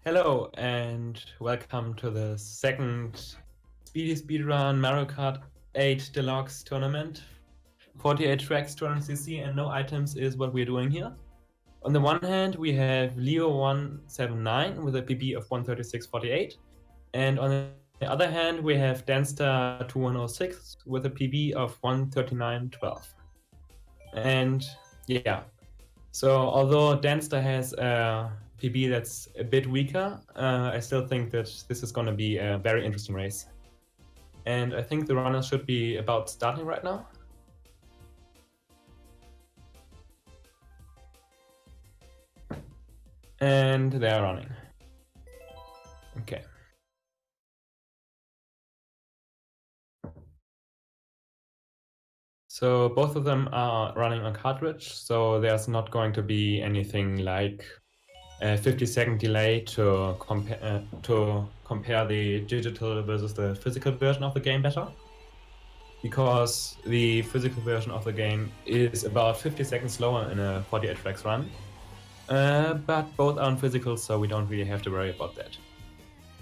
Hello and welcome to the second Speedy Speedrun Mario Kart 8 Deluxe tournament. 48 tracks, 200cc and no items is what we're doing here. On the one hand, we have Leo179 with a PB of 136.48, and on the other hand, we have Dansta2106 with a PB of 139.12. And yeah, so although Dansta has a PB that's a bit weaker, I still think that this is going to be a very interesting race. And I think the runners should be about starting right now. And they are running. Okay. So both of them are running on cartridge, so there's not going to be anything like a 50-second delay to compare the digital versus the physical version of the game better, because the physical version of the game is about 50 seconds slower in a 48 tracks run, but both are on physical, so we don't really have to worry about that.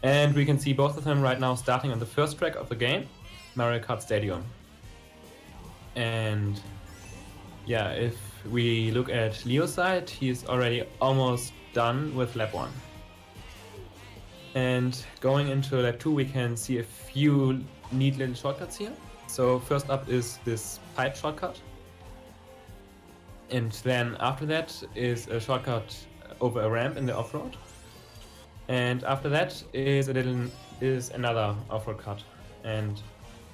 And we can see both of them right now starting on the first track of the game, Mario Kart Stadium. And yeah, if we look at Leo's side, he's already almost done with lap 1. And going into lap 2, we can see a few neat little shortcuts here. So first up is this pipe shortcut. And then after that is a shortcut over a ramp in the off-road. And after that is another off-road cut. And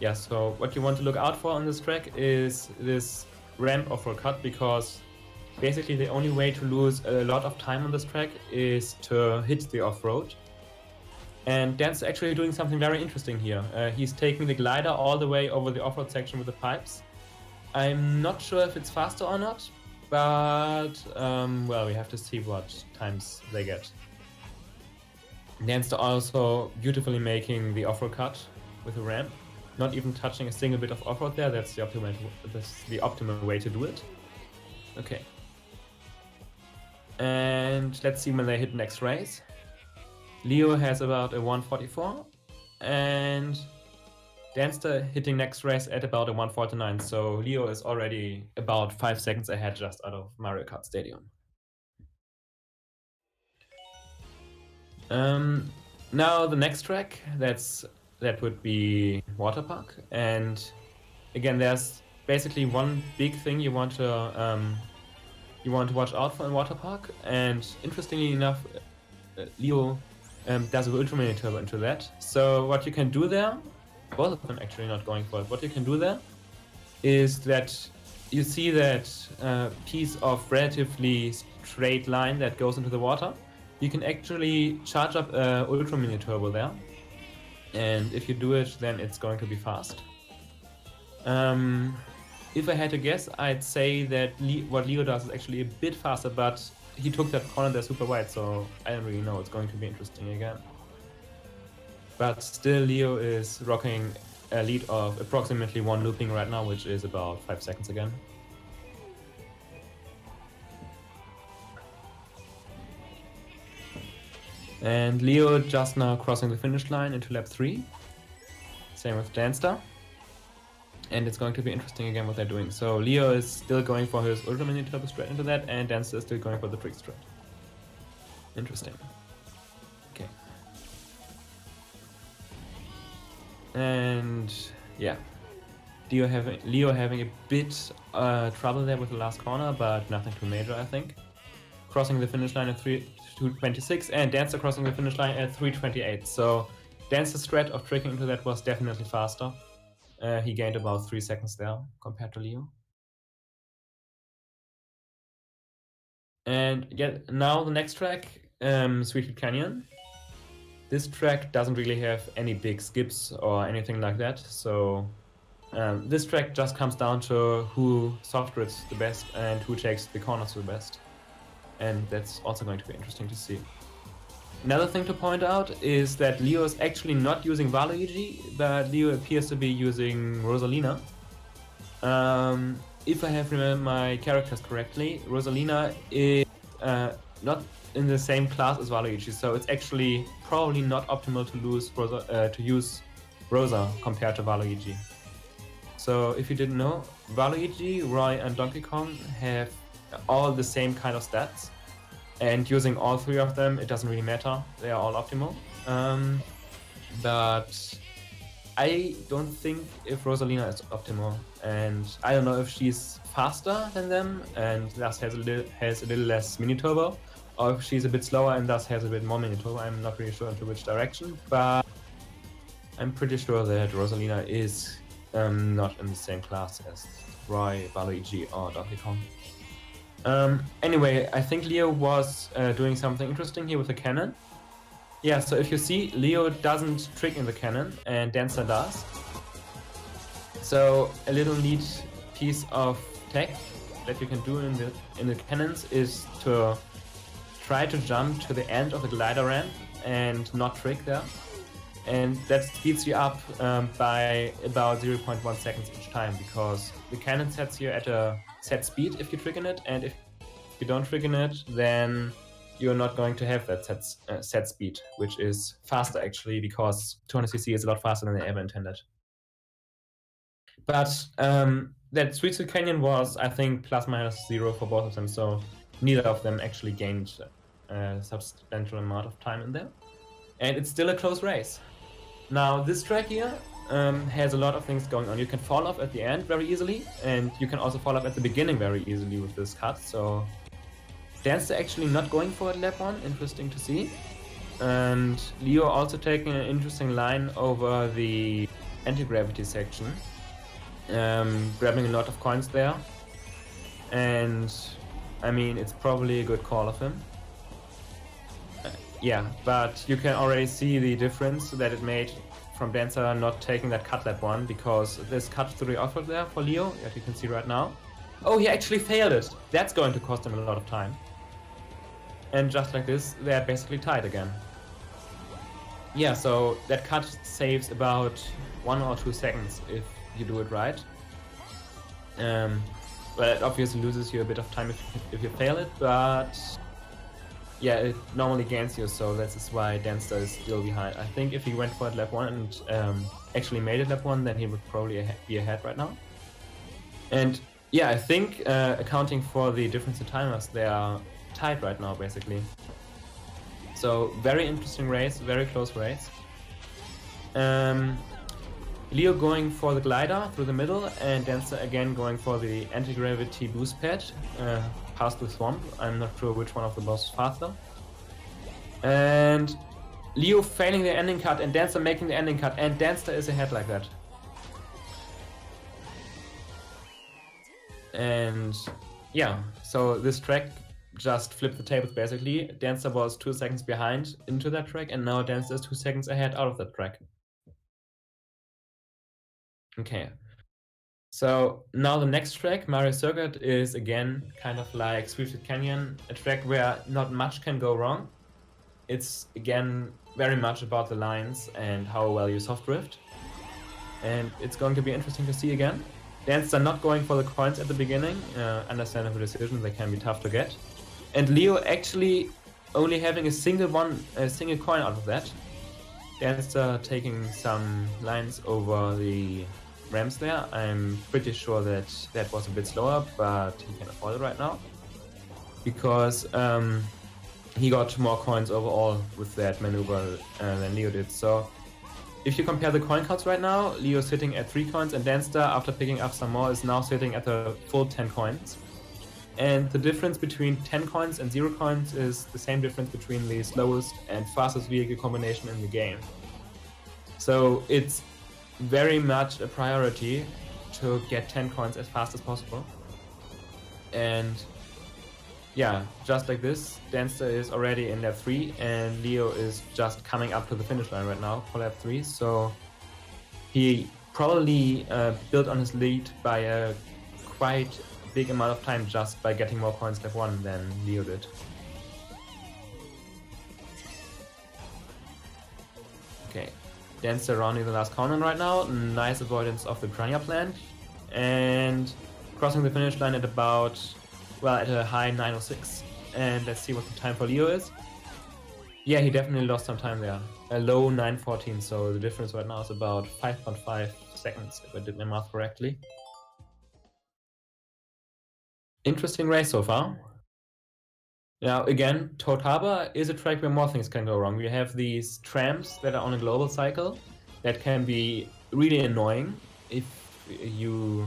yeah, so what you want to look out for on this track is this ramp off-road cut, because basically the only way to lose a lot of time on this track is to hit the off-road. And Dan's actually doing something very interesting here. He's taking the glider all the way over the off-road section with the pipes. I'm not sure if it's faster or not, but well, we have to see what times they get. Dan's also beautifully making the off-road cut with a ramp. Not even touching a single bit of off-road there. That's the optimal way to do it. Okay. And let's see when they hit next race. Leo has about a 144, and Dansta hitting next race at about a 149. So Leo is already about 5 seconds ahead just out of Mario Kart Stadium. Now the next track, that would be Water Park, and again, there's basically one big thing you want to watch out for in Water Park. And interestingly enough, Leo does an ultra mini turbo into that. So what you can do there, both of them actually not going for it. What you can do there is that you see that piece of relatively straight line that goes into the water. You can actually charge up an ultra mini turbo there. And if you do it, then it's going to be fast. If I had to guess, I'd say that what Leo does is actually a bit faster, but he took that corner there super wide, so I don't really know. It's going to be interesting again. But still, Leo is rocking a lead of approximately 1 looping right now, which is about 5 seconds again. And Leo just now crossing the finish line into lap 3. Same with Dansta. And it's going to be interesting again what they're doing. So Leo is still going for his Ultra Mini Turbo straight into that, and Dansta is still going for the trick straight. Interesting. Okay. And yeah. Leo having a bit trouble there with the last corner, but nothing too major, I think. Crossing the finish line at 3:26, and Dansta crossing the finish line at 3:28. So Dansta's strat of tricking into that was definitely faster. He gained about 3 seconds there compared to Leo. And yeah, now the next track, Sweet Canyon. This track doesn't really have any big skips or anything like that, so this track just comes down to who soft grids the best and who takes the corners the best. And that's also going to be interesting to see. Another thing to point out is that Leo is actually not using Waluigi, but Leo appears to be using Rosalina. If I have remembered my characters correctly, Rosalina is not in the same class as Waluigi, so it's actually probably not optimal to use Rosa compared to Waluigi. So if you didn't know, Waluigi, Roy and Donkey Kong have all the same kind of stats, and using all three of them, it doesn't really matter, they are all optimal. But I don't think if Rosalina is optimal, and I don't know if she's faster than them and thus has a little less mini turbo, or if she's a bit slower and thus has a bit more mini turbo. I'm not really sure into which direction, but I'm pretty sure that Rosalina is not in the same class as Roy, Waluigi or Donkey Kong. Anyway, I think Leo was doing something interesting here with the cannon. Yeah, so if you see, Leo doesn't trick in the cannon and Dansta does. So a little neat piece of tech that you can do in the cannons is to try to jump to the end of the glider ramp and not trick there. And that speeds you up by about 0.1 seconds each time, because the cannon sets you at a set speed if you trick in it, and if you don't trick in it, then you're not going to have that set speed, which is faster actually, because 200cc is a lot faster than they ever intended. But that Sweet Sweet Canyon was, I think, ±0 for both of them, so neither of them actually gained a substantial amount of time in there. And it's still a close race. Now, this track here has a lot of things going on. You can fall off at the end very easily, and you can also fall off at the beginning very easily with this cut. So Dansta actually not going for it lap 1, interesting to see. And Leo also taking an interesting line over the anti-gravity section, grabbing a lot of coins there. And I mean, it's probably a good call of him. Yeah, but you can already see the difference that it made from Dansta not taking that cut lap 1, because this cut through the off-road there for Leo, as you can see right now. Oh, he actually failed it. That's going to cost him a lot of time. And just like this, they're basically tied again. Yeah, so that cut saves about 1 or 2 seconds if you do it right. Well, it obviously loses you a bit of time if you fail it, but yeah, it normally gains you, so that's why Dansta is still behind. I think if he went for it lap 1 and actually made it lap 1, then he would probably be ahead right now. And yeah, I think accounting for the difference in timers, they are tied right now, basically. So very interesting race, very close race. Leo going for the glider through the middle, and Dansta again going for the anti-gravity boost pad past the swamp. I'm not sure which one of them was faster. And Leo failing the ending cut and Dansta making the ending cut, and Dansta is ahead like that. And yeah, so this track just flipped the tables basically. Dansta was 2 seconds behind into that track, and now Dansta is 2 seconds ahead out of that track. Okay, so now the next track, Mario Circuit, is again kind of like Sweet Sweet Canyon, a track where not much can go wrong. It's again very much about the lines and how well you soft drift. And it's going to be interesting to see again. Dansta not going for the coins at the beginning, understandable decision, they can be tough to get. And Leo actually only having a single coin out of that. Dansta taking some lines over the ramps there. I'm pretty sure that that was a bit slower, but he can afford it right now, because he got more coins overall with that maneuver than Leo did. So if you compare the coin counts right now, Leo's sitting at 3 coins, and Dansta, after picking up some more, is now sitting at the full 10 coins. And the difference between 10 coins and 0 coins is the same difference between the slowest and fastest vehicle combination in the game. So it's very much a priority to get 10 coins as fast as possible. And yeah, just like this, Dansta is already in lap 3 and Leo is just coming up to the finish line right now for lap 3. So he probably built on his lead by a quite big amount of time just by getting more points lap 1 than Leo did. Okay, Dansta rounding the last corner right now. Nice avoidance of the Perennial Land and crossing the finish line at about, well, at a high 906. and let's see what the time for Leo is. Yeah, he definitely lost some time there. A low 9:14, so the difference right now is about 5.5 seconds, if I did my math correctly. Interesting race so far. Now again, Tortaber is a track where more things can go wrong. We have these trams that are on a global cycle that can be really annoying if you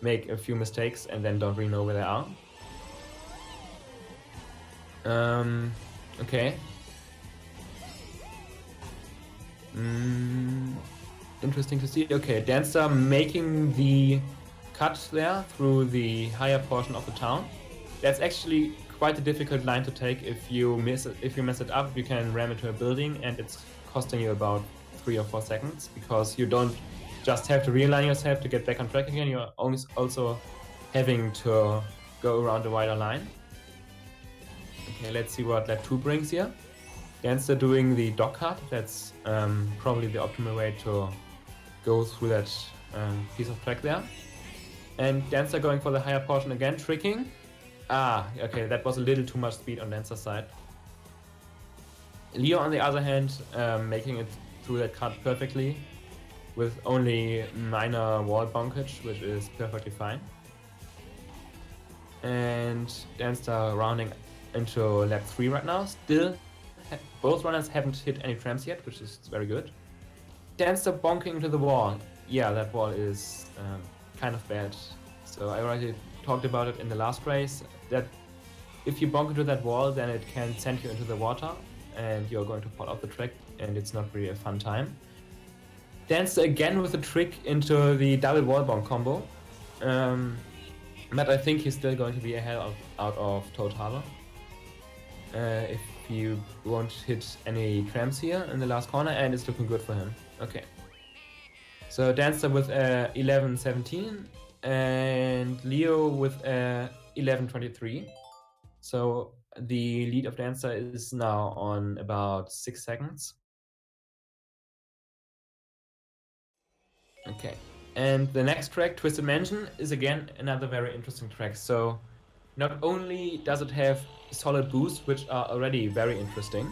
make a few mistakes and then don't really know where they are. Okay. Interesting to see. Okay, Dansta making the cut there through the higher portion of the town. That's actually quite a difficult line to take. If you mess it up, you can ram into a building and it's costing you about 3 or 4 seconds, because you don't just have to realign yourself to get back on track again, you're also having to go around the wider line. Okay, let's see what lap 2 brings here. Dansta doing the dog cart. That's probably the optimal way to go through that piece of track there. And Dansta going for the higher portion again, tricking. Ah, okay, that was a little too much speed on Dansta's side. Leo, on the other hand, making it through that cart perfectly, with only minor wall bonkage, which is perfectly fine. And Dansta rounding into lap 3 right now. Still, both runners haven't hit any trams yet, which is very good. Dansta bonking into the wall. Yeah, that wall is kind of bad. So I already talked about it in the last race, that if you bonk into that wall, then it can send you into the water and you're going to fall off the track, and it's not really a fun time. Dansta again with a trick into the double wall bonk combo. But I think he's still going to be ahead out of Tortaber. If you won't hit any trams here in the last corner, and it's looking good for him. Okay. So Dansta with 11:17 and Leo with 11:23. So the lead of Dansta is now on about 6 seconds. Okay. And the next track, Twisted Mansion, is again another very interesting track. So not only does it have solid boosts, which are already very interesting,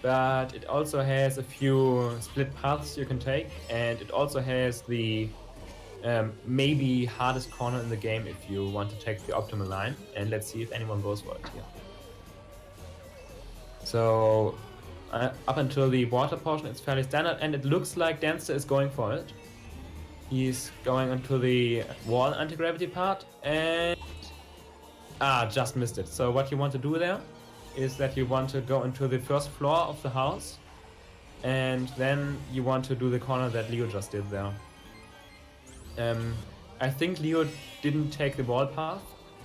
but it also has a few split paths you can take, and it also has the maybe hardest corner in the game if you want to take the optimal line. And let's see if anyone goes for it here. So up until the water portion, it's fairly standard, and it looks like Dansta is going for it. He's going onto the wall anti-gravity part, and just missed it. So what you want to do there is that you want to go into the first floor of the house, and then you want to do the corner that Leo just did there. I think Leo didn't take the wall path,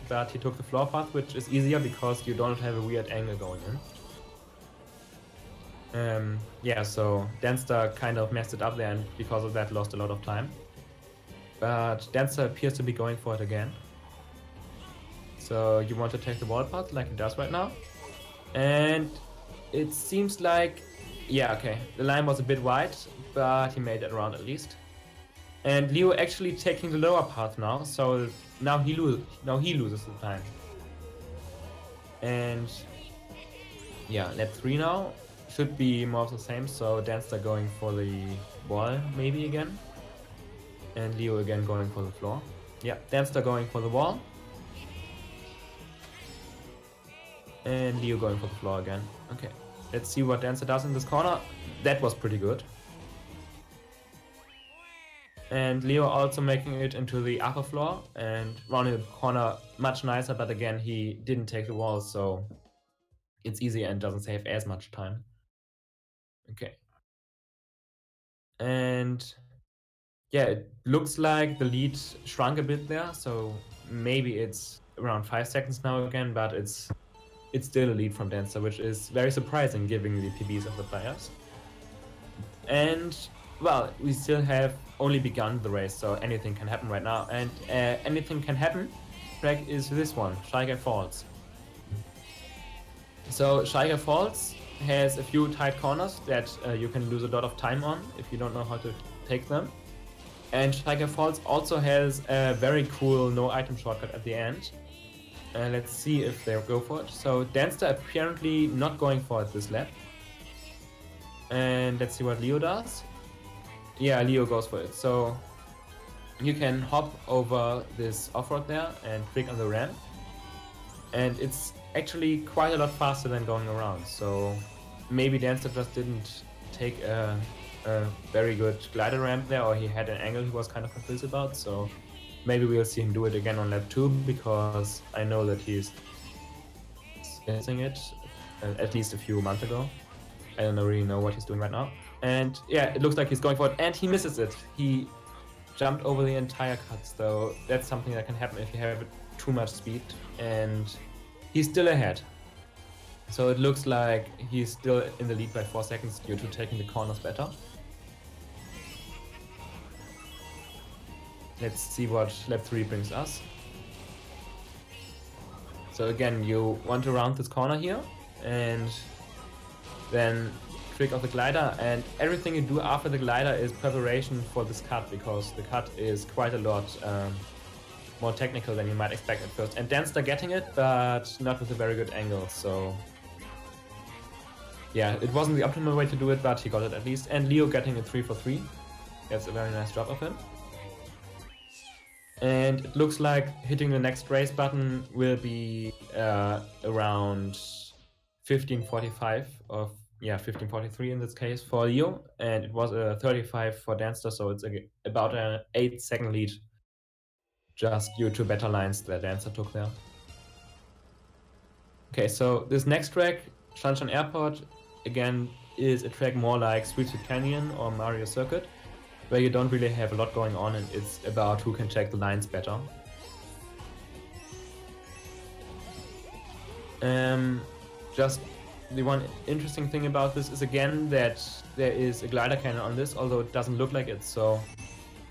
but he took the floor path, which is easier because you don't have a weird angle going in. Yeah, so Dansta kind of messed it up there, and because of that lost a lot of time. But Dansta appears to be going for it again. So you want to take the wall path like he does right now. And it seems like, yeah, okay, the line was a bit wide, but he made it around at least. And Leo actually taking the lower path now, so now he loses the time. And yeah, lap 3 now should be more of the same. So Dansta going for the wall maybe again, and Leo again going for the floor. Yeah, Dansta going for the wall, and Leo going for the floor again. Okay, let's see what Dansta does in this corner. That was pretty good. And Leo also making it into the upper floor and rounding the corner much nicer, but again he didn't take the wall, so it's easy and doesn't save as much time. Okay. And yeah, it looks like the lead shrunk a bit there, so maybe it's around 5 seconds now again, but it's still a lead from Dansta, which is very surprising given the PBs of the players. And well, we still have only begun the race, so anything can happen right now. And anything can happen track is this one, Schweizer Falls. So Schweizer Falls has a few tight corners that you can lose a lot of time on if you don't know how to take them. And Schweizer Falls also has a very cool no item shortcut at the end. Let's see if they go for it. So Dansta apparently not going for it this lap. And let's see what Leo does. Yeah, Leo goes for it. So you can hop over this off-road there and click on the ramp. And it's actually quite a lot faster than going around. So maybe Dansta just didn't take a very good glider ramp there, or he had an angle he was kind of confused about. So maybe we'll see him do it again on lap 2, because I know that he's missing it at least a few months ago. I don't really know what he's doing right now. And yeah, it looks like he's going for it, and he misses it. He jumped over the entire cut, so that's something that can happen if you have too much speed. And he's still ahead. So it looks like he's still in the lead by 4 seconds due to taking the corners better. Let's see what lap 3 brings us. So again, you want to round this corner here, and then trick of the glider, and everything you do after the glider is preparation for this cut, because the cut is quite a lot more technical than you might expect at first. And Dansta getting it, but not with a very good angle, so yeah, it wasn't the optimal way to do it, but he got it at least. And Leo getting a 3 for 3. That's a very nice job of him. And it looks like hitting the next race button will be around 15:45 of, yeah, 15:43 in this case for Leo, and it was a 35 for Dansta, so it's about an 8-second lead, just due to better lines that Dansta took there. Okay, so this next track, Runcheon Airport, again is a track more like Sweet Canyon or Mario Circuit, where you don't really have a lot going on, and it's about who can check the lines better. Just the one interesting thing about this is again that there is a glider cannon on this, although it doesn't look like it. So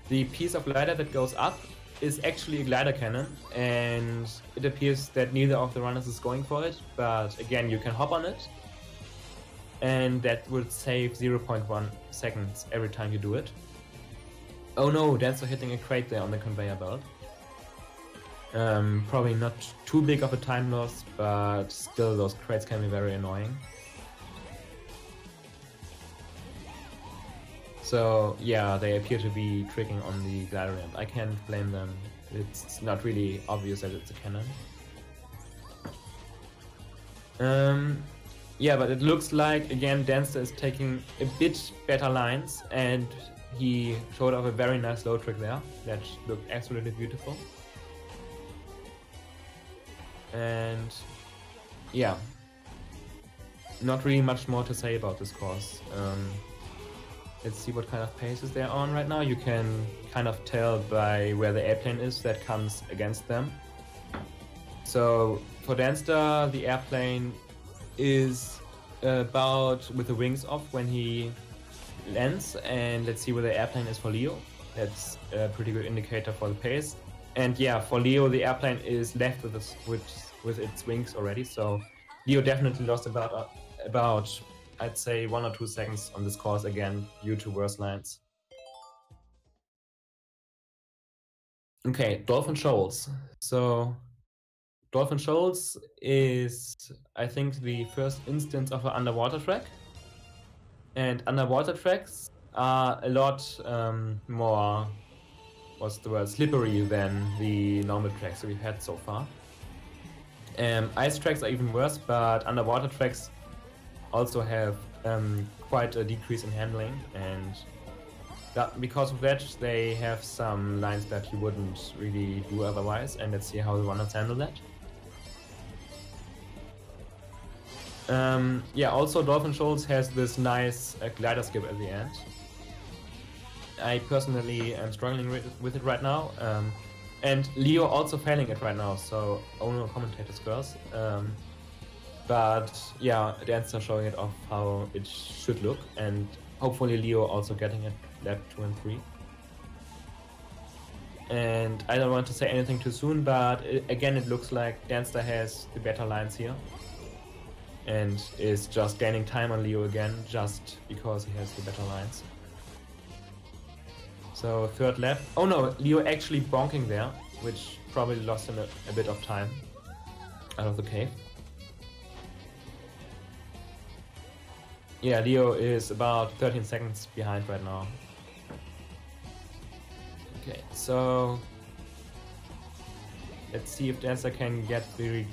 the piece of glider that goes up is actually a glider cannon, and it appears that neither of the runners is going for it, but again, you can hop on it, and that would save 0.1 seconds every time you do it. Oh no, Dansta hitting a crate there on the conveyor belt. Probably not too big of a time loss, but still those crates can be very annoying. So yeah, they appear to be tricking on the glider ramp. I can't blame them. It's not really obvious that it's a cannon. Yeah, but it looks like again Dansta is taking a bit better lines, and he showed off a very nice low trick there that looked absolutely beautiful. And yeah, not really much more to say about this course. Let's see what kind of paces they're on right now. You can kind of tell by where the airplane is that comes against them. So for Dansta, the airplane is about with the wings off when he lands, and let's see where the airplane is for Leo. That's a pretty good indicator for the pace. And yeah, for Leo, the airplane is left with its wings already, so Leo definitely lost about I'd say 1 or 2 seconds on this course again due to worse lines. Okay, Dolphin Shoals. So Dolphin Shoals is, I think, the first instance of an underwater track. And underwater tracks are a lot more, what's the word, slippery than the normal tracks that we've had so far. Ice tracks are even worse, but underwater tracks also have quite a decrease in handling, and because of that they have some lines that you wouldn't really do otherwise, and let's see how the runners handle that. Yeah, also Dolphin Shoals has this nice glider skip at the end. I personally am struggling with it right now, and Leo also failing it right now, so no commentators curse. But yeah, Dansta showing it off how it should look, and hopefully Leo also getting it lap 2 and 3. And I don't want to say anything too soon, but again it looks like Dansta has the better lines here, and is just gaining time on Leo again just because he has the better lines. So 3rd lap. Oh no, Leo actually bonking there, which probably lost him a bit of time. out of the cave. Yeah, Leo is about 13 seconds behind right now. Okay, so let's see if Dancer can get the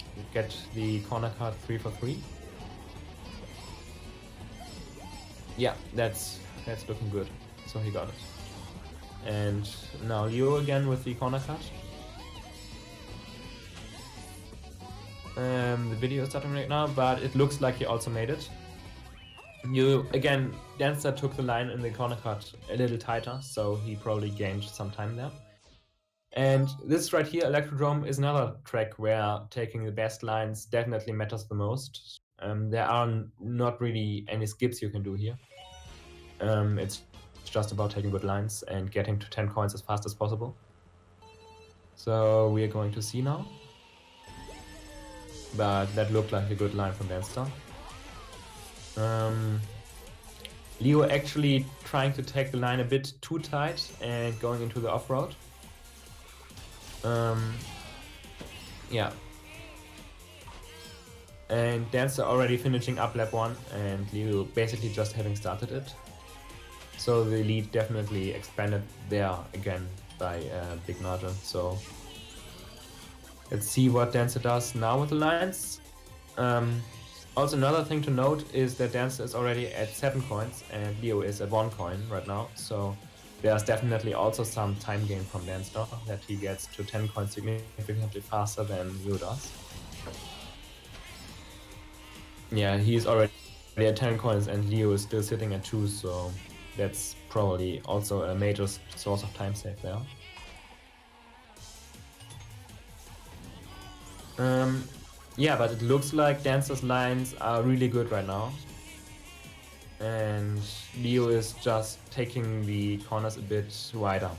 corner card 3 for 3. Yeah, that's looking good. So he got it. And now Leo again with the corner cut. The video is starting right now, but it looks like he also made it. Again, Dancer took the line in the corner cut a little tighter, so he probably gained some time there. And this right here, Electrodrome, is another track where taking the best lines definitely matters the most. There are not really any skips you can do here. It's just about taking good lines and getting to 10 coins as fast as possible. So we are going to see now. But that looked like a good line from Danster. Leo actually trying to take the line a bit too tight and going into the off-road. Yeah. And Dancer already finishing up lap 1 and Leo basically just having started it. So the lead definitely expanded there again by a big margin. So let's see what Dancer does now with the lines. Also another thing to note is that Dancer is already at 7 coins and Leo is at 1 coin right now. So there's definitely also some time gain from Dancer that he gets to 10 coins significantly faster than Leo does. Yeah, he's already at 10 coins and Leo is still sitting at 2, so that's probably also a major source of time save there. Yeah, but it looks like Dancer's lines are really good right now. And Leo is just taking the corners a bit wider.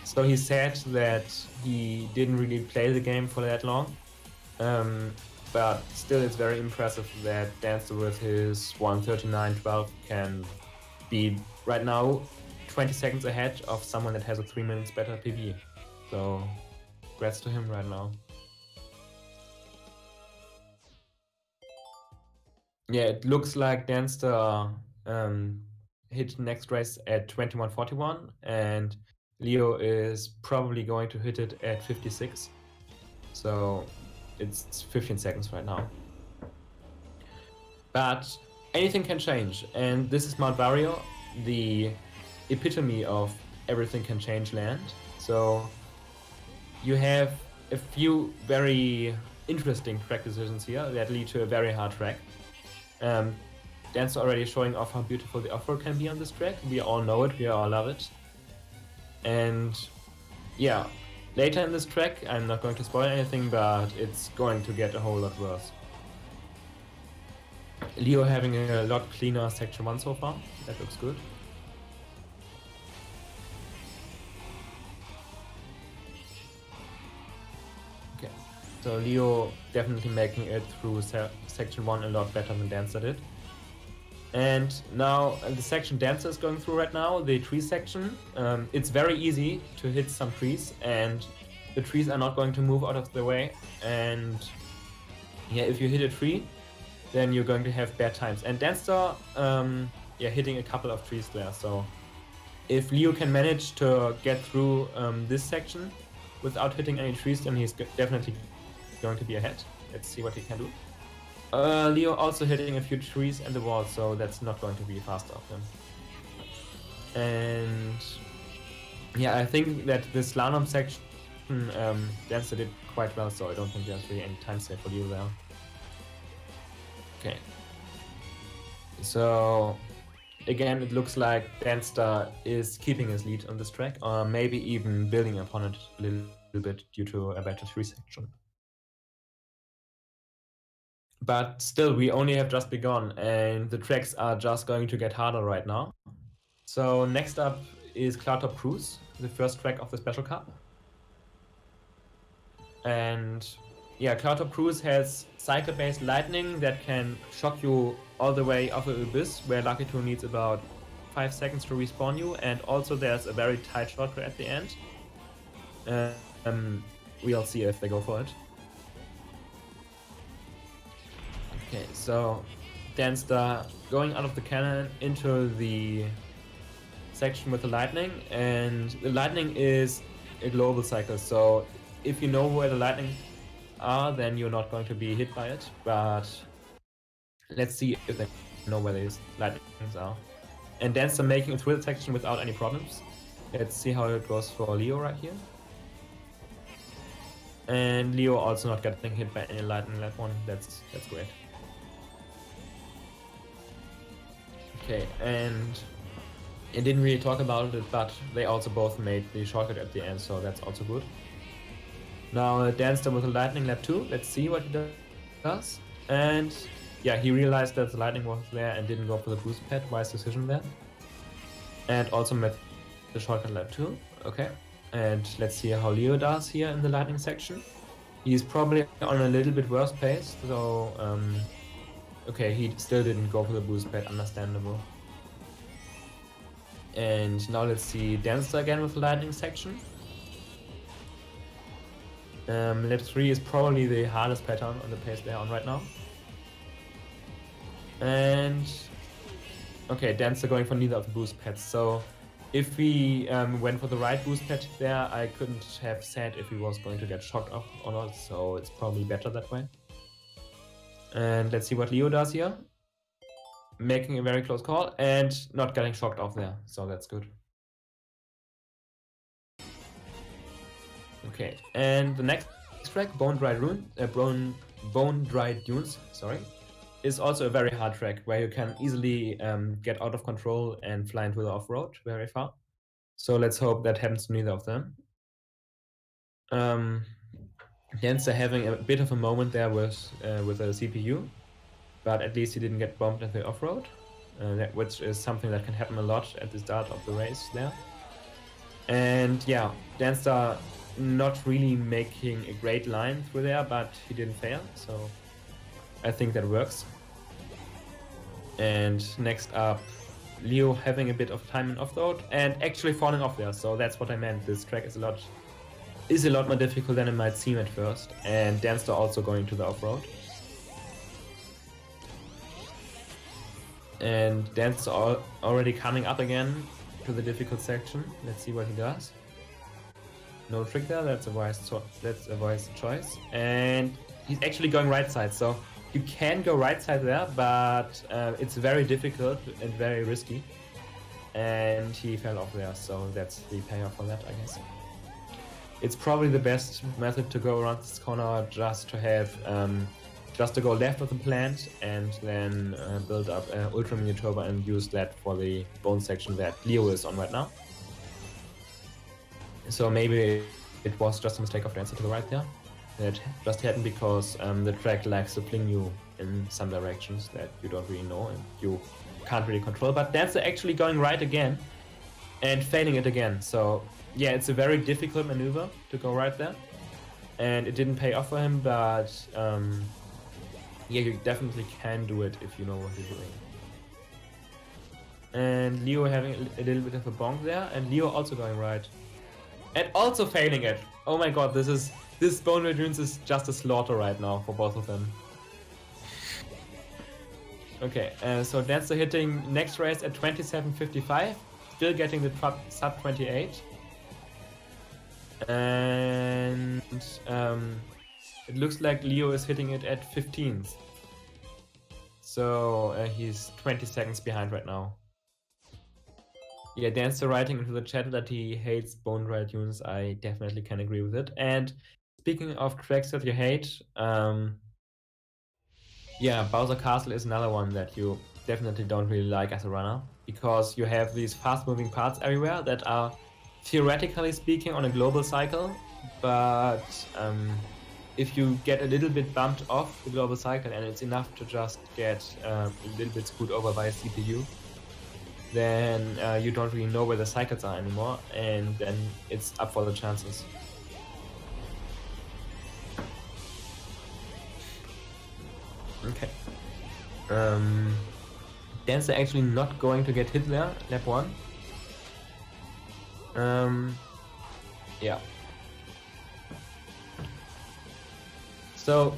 So he said that he didn't really play the game for that long. But still it's very impressive that Dancer with his 1:39.12 can be right now 20 seconds ahead of someone that has a 3 minutes better PB. So congrats to him right now. Yeah, it looks like Dancer hit next race at 21:41 and Leo is probably going to hit it at 56. So it's 15 seconds right now. But anything can change, and this is Mount Barrier, the epitome of everything can change land. So you have a few very interesting track decisions here that lead to a very hard track. Dancer already showing off how beautiful the off-road can be on this track. We all know it, we all love it. And yeah, later in this track, I'm not going to spoil anything, but it's going to get a whole lot worse. Leo having a lot cleaner section 1 so far, that looks good. Okay, so Leo definitely making it through section 1 a lot better than Dancer did. And now the section Dancer is going through right now, the tree section, it's very easy to hit some trees and the trees are not going to move out of the way. And yeah, if you hit a tree, then you're going to have bad times. And Dancer, yeah, hitting a couple of trees there. So if Leo can manage to get through this section without hitting any trees, then he's definitely going to be ahead. Let's see what he can do. Leo also hitting a few trees and the wall, so that's not going to be faster of him. And yeah, I think that the slalom section Dancer did quite well, so I don't think there's really any time save for Leo there. Okay. So again, it looks like Dancer is keeping his lead on this track, or maybe even building upon it a little bit due to a better tree section. But still, we only have just begun, and the tracks are just going to get harder right now. So next up is Cloudtop Cruise, the first track of the Special Cup. And yeah, Cloudtop Cruise has cycle-based lightning that can shock you all the way off the abyss, where Lucky 2 needs about 5 seconds to respawn you, and also there's a very tight shortcut at the end. We'll see if they go for it. Okay, so Dansta going out of the cannon into the section with the lightning, and the lightning is a global cycle, so if you know where the lightning are, then you're not going to be hit by it, but let's see if they know where these lightnings are. And Dansta making it through the section without any problems. Let's see how it goes for Leo right here. And Leo also not getting hit by any lightning in that one. That's great. Okay, and it didn't really talk about it, but they also both made the shortcut at the end, so that's also good. Now Dansta with the lightning lap 2. Let's see what he does. And yeah, he realized that the lightning was there and didn't go for the boost pad. Wise decision there. And also met the shortcut lap 2. Okay. And let's see how Leo does here in the lightning section. He's probably on a little bit worse pace, so okay, he still didn't go for the boost pad, understandable. And now let's see Dansta again with the lightning section. Lap 3 is probably the hardest pattern on the pace they're on right now. And okay, Dansta going for neither of the boost pads, so if we went for the right boost pad there, I couldn't have said if he was going to get shocked off or not, so it's probably better that way. And let's see what Leo does here. Making a very close call and not getting shocked off there, so that's good. Okay, and the next track, Bone Dried Dunes, sorry, is also a very hard track where you can easily get out of control and fly into the off-road very far. So let's hope that happens to neither of them. Dansta having a bit of a moment there with a CPU, but at least he didn't get bumped at the off-road, which is something that can happen a lot at the start of the race there. And yeah, Dansta not really making a great line through there, but he didn't fail, so I think that works. And next up, Leo having a bit of time in off-road and actually falling off there, so that's what I meant. This track is a lot more difficult than it might seem at first, and Dansta also going to the off-road. And Dansta already coming up again to the difficult section. Let's see what he does. No trick there, that's a wise choice. And he's actually going right side, so you can go right side there, but it's very difficult and very risky. And he fell off there, so that's the payoff for that, I guess. It's probably the best method to go around this corner, just to have just to go left of the plant and then build up an ultra mini turbo and use that for the bone section that Leo is on right now. So maybe it was just a mistake of Dansta to the right there. That just happened because the track likes to fling you in some directions that you don't really know and you can't really control. But Dansta actually going right again and failing it again. So yeah, it's a very difficult maneuver to go right there. And it didn't pay off for him, but yeah, you definitely can do it if you know what you're doing. And Leo having a little bit of a bonk there, and Leo also going right. And also failing it. Oh my god, this Bone Dried Dunes is just a slaughter right now for both of them. Okay, so Dansta hitting next race at 27.55, still getting the sub 28. And it looks like Leo is hitting it at 15th. So he's 20 seconds behind right now. Yeah, Dansta writing into the chat that he hates Bone Dried Dunes. I definitely can agree with it. And speaking of tracks that you hate, yeah, Bowser Castle is another one that you definitely don't really like as a runner, because you have these fast-moving parts everywhere that are theoretically speaking on a global cycle, but if you get a little bit bumped off the global cycle and it's enough to just get a little bit screwed over by a CPU, then you don't really know where the cycles are anymore, and then it's up for the chances. Okay. Dansta actually not going to get hit there, lap 1. Yeah. So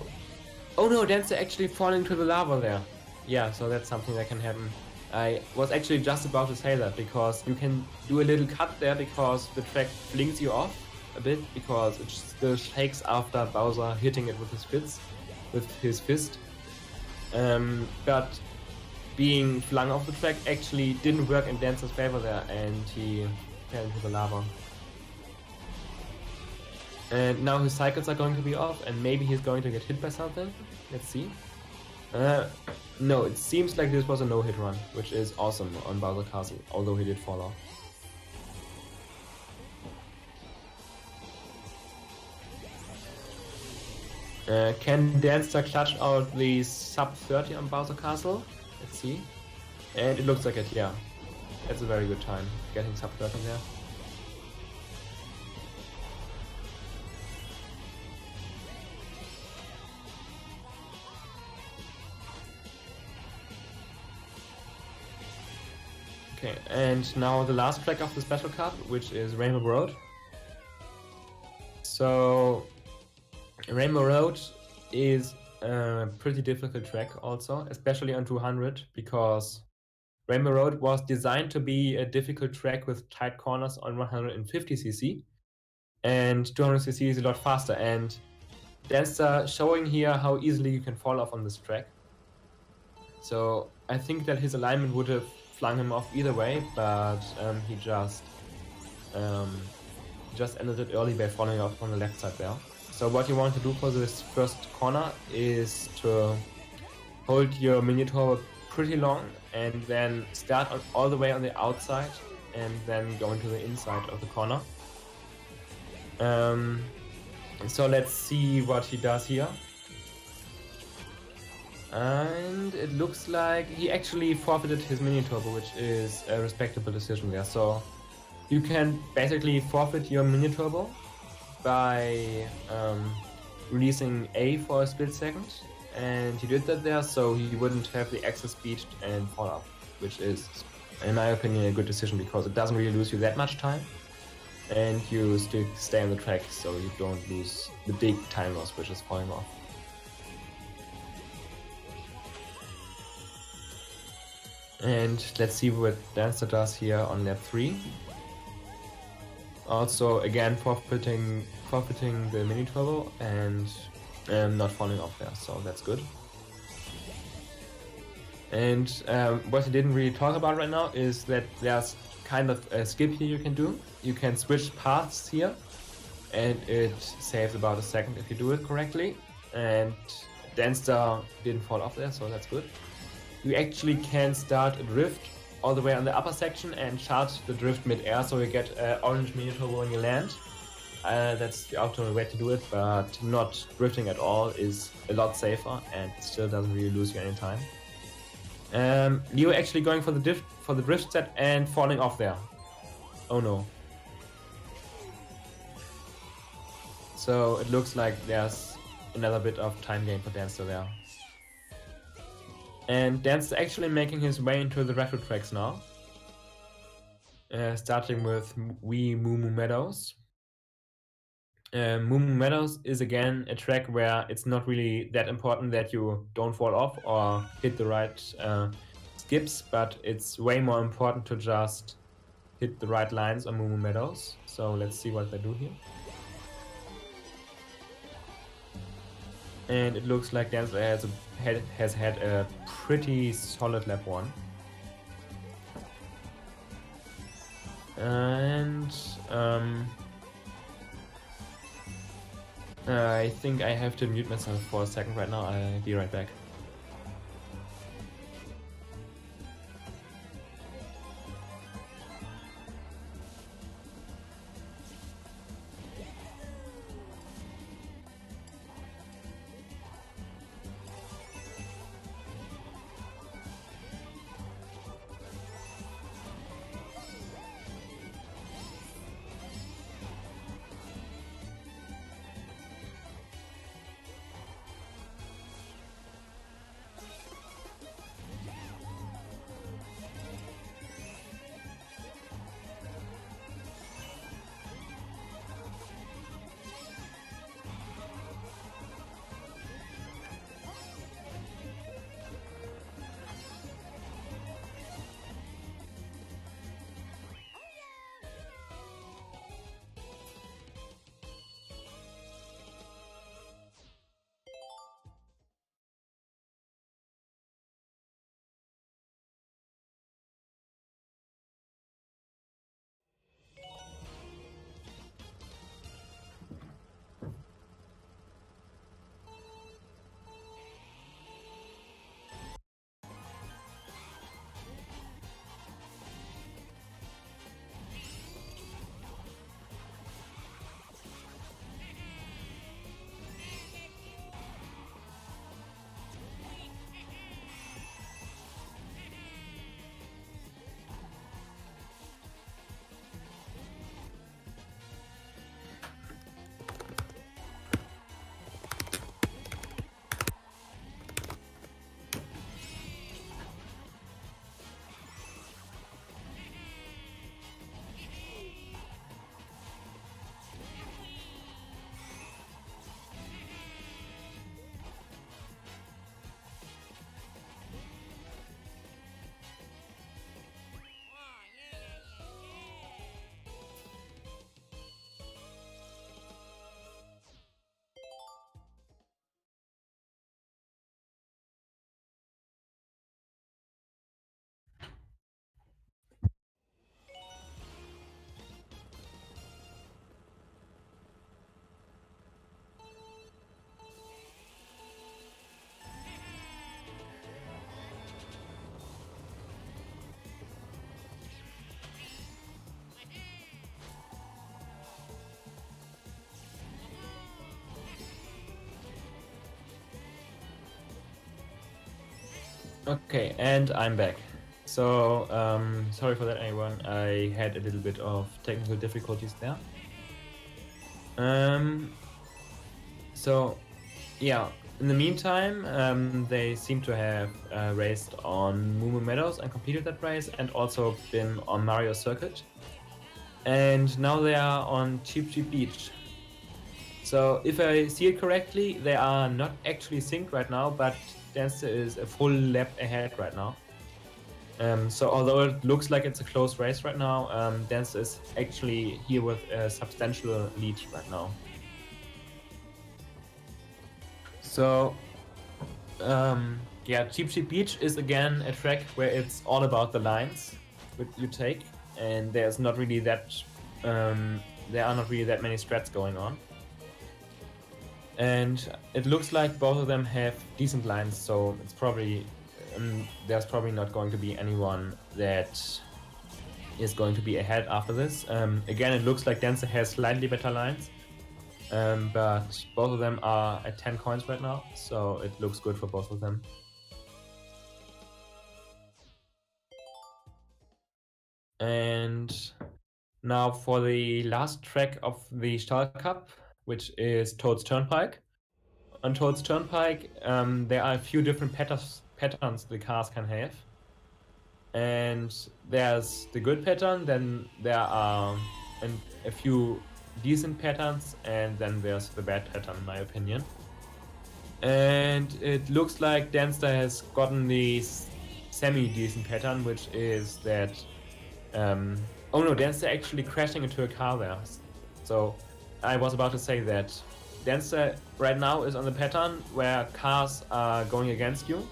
Oh no, Dancer actually falling to the lava there. Yeah, so that's something that can happen. I was actually just about to say that, because you can do a little cut there because the track flings you off a bit, because it still shakes after Bowser hitting it with his fist. But being flung off the track actually didn't work in Dancer's favor there, and he fell into the lava. And now his cycles are going to be off, and maybe he's going to get hit by something. Let's see. No, it seems like this was a no-hit run, which is awesome on Bowser Castle, although he did fall off. Can Danster clutch out the sub 30 on Bowser Castle? Let's see. And it looks like it, yeah. That's a very good time, getting sub 30 there. Okay, and now the last track of the special card, which is Rainbow Road. So, Rainbow Road is a pretty difficult track also, especially on 200, because Rainbow Road was designed to be a difficult track with tight corners on 150cc, and 200cc is a lot faster, and Danster showing here how easily you can fall off on this track. So I think that his alignment would have flung him off either way, but he just ended it early by falling off on the left side there. So what you want to do for this first corner is to hold your mini turbo pretty long and then start all the way on the outside and then go into the inside of the corner. So let's see what he does here. And it looks like he actually forfeited his mini turbo, which is a respectable decision there. So you can basically forfeit your mini turbo by releasing A for a split second, and he did that there, so he wouldn't have the excess speed and fall off, which is, in my opinion, a good decision because it doesn't really lose you that much time, and you still stay on the track, so you don't lose the big time loss, which is falling off. And let's see what Dancer does here on lap 3. Also, again, forfeiting the mini turbo and not falling off there, so that's good. And what I didn't really talk about right now is that there's kind of a skip here you can do. You can switch paths here, and it saves about a second if you do it correctly. And Dancer didn't fall off there, so that's good. You actually can start a drift all the way on the upper section and charge the drift mid-air, so you get orange mini turbo when you land. That's the optimal way to do it, but not drifting at all is a lot safer and still doesn't really lose you any time. Leo actually going for the drift set and falling off there. Oh no. So it looks like there's another bit of time gain for Dancer there. And Dancer actually making his way into the retro tracks now. Starting with Wee Moo Moo Meadows. Moo Moo Meadows is again a track where it's not really that important that you don't fall off or hit the right skips, but it's way more important to just hit the right lines on Moo Moo Meadows. So let's see what they do here. And it looks like Dancer has had a pretty solid lap 1. And I think I have to mute myself for a second right now. I'll be right back. Okay, and I'm back. So, sorry for that, everyone. I had a little bit of technical difficulties there. So, yeah, in the meantime, they seem to have raced on Meadows and completed that race, and also been on Mario Circuit. And now they are on Cheap Beach. So, if I see it correctly, they are not actually synced right now, but Dansta is a full lap ahead right now. So although it looks like it's a close race right now, Dansta is actually here with a substantial lead right now. So yeah, Cheap Beach is again a track where it's all about the lines that you take, and there's not really that there are not really that many strats going on. And it looks like both of them have decent lines, so it's probably there's probably not going to be anyone that is going to be ahead after this. Again, it looks like Dansta has slightly better lines, but both of them are at 10 coins right now, so it looks good for both of them. And now for the last track of the Stahl Cup, which is Toad's Turnpike. On Toad's Turnpike, there are a few different patterns the cars can have. And there's the good pattern, then there are a few decent patterns, and then there's the bad pattern, in my opinion. And it looks like Dansta has gotten the semi-decent pattern, which is that... oh no, Dansta actually crashing into a car there. So I was about to say that Dansta right now is on the pattern where cars are going against you,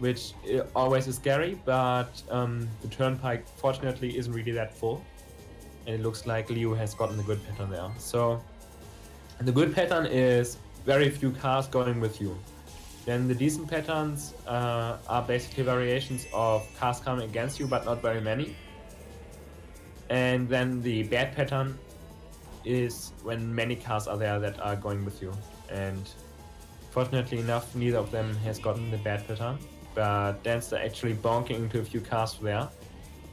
which always is scary, but the Turnpike fortunately isn't really that full. And it looks like Leo has gotten the good pattern there. So the good pattern is very few cars going with you. Then the decent patterns are basically variations of cars coming against you, but not very many. And then the bad pattern is when many cars are there that are going with you. And fortunately enough, neither of them has gotten the bad pattern, but Dansta actually bonking into a few cars there.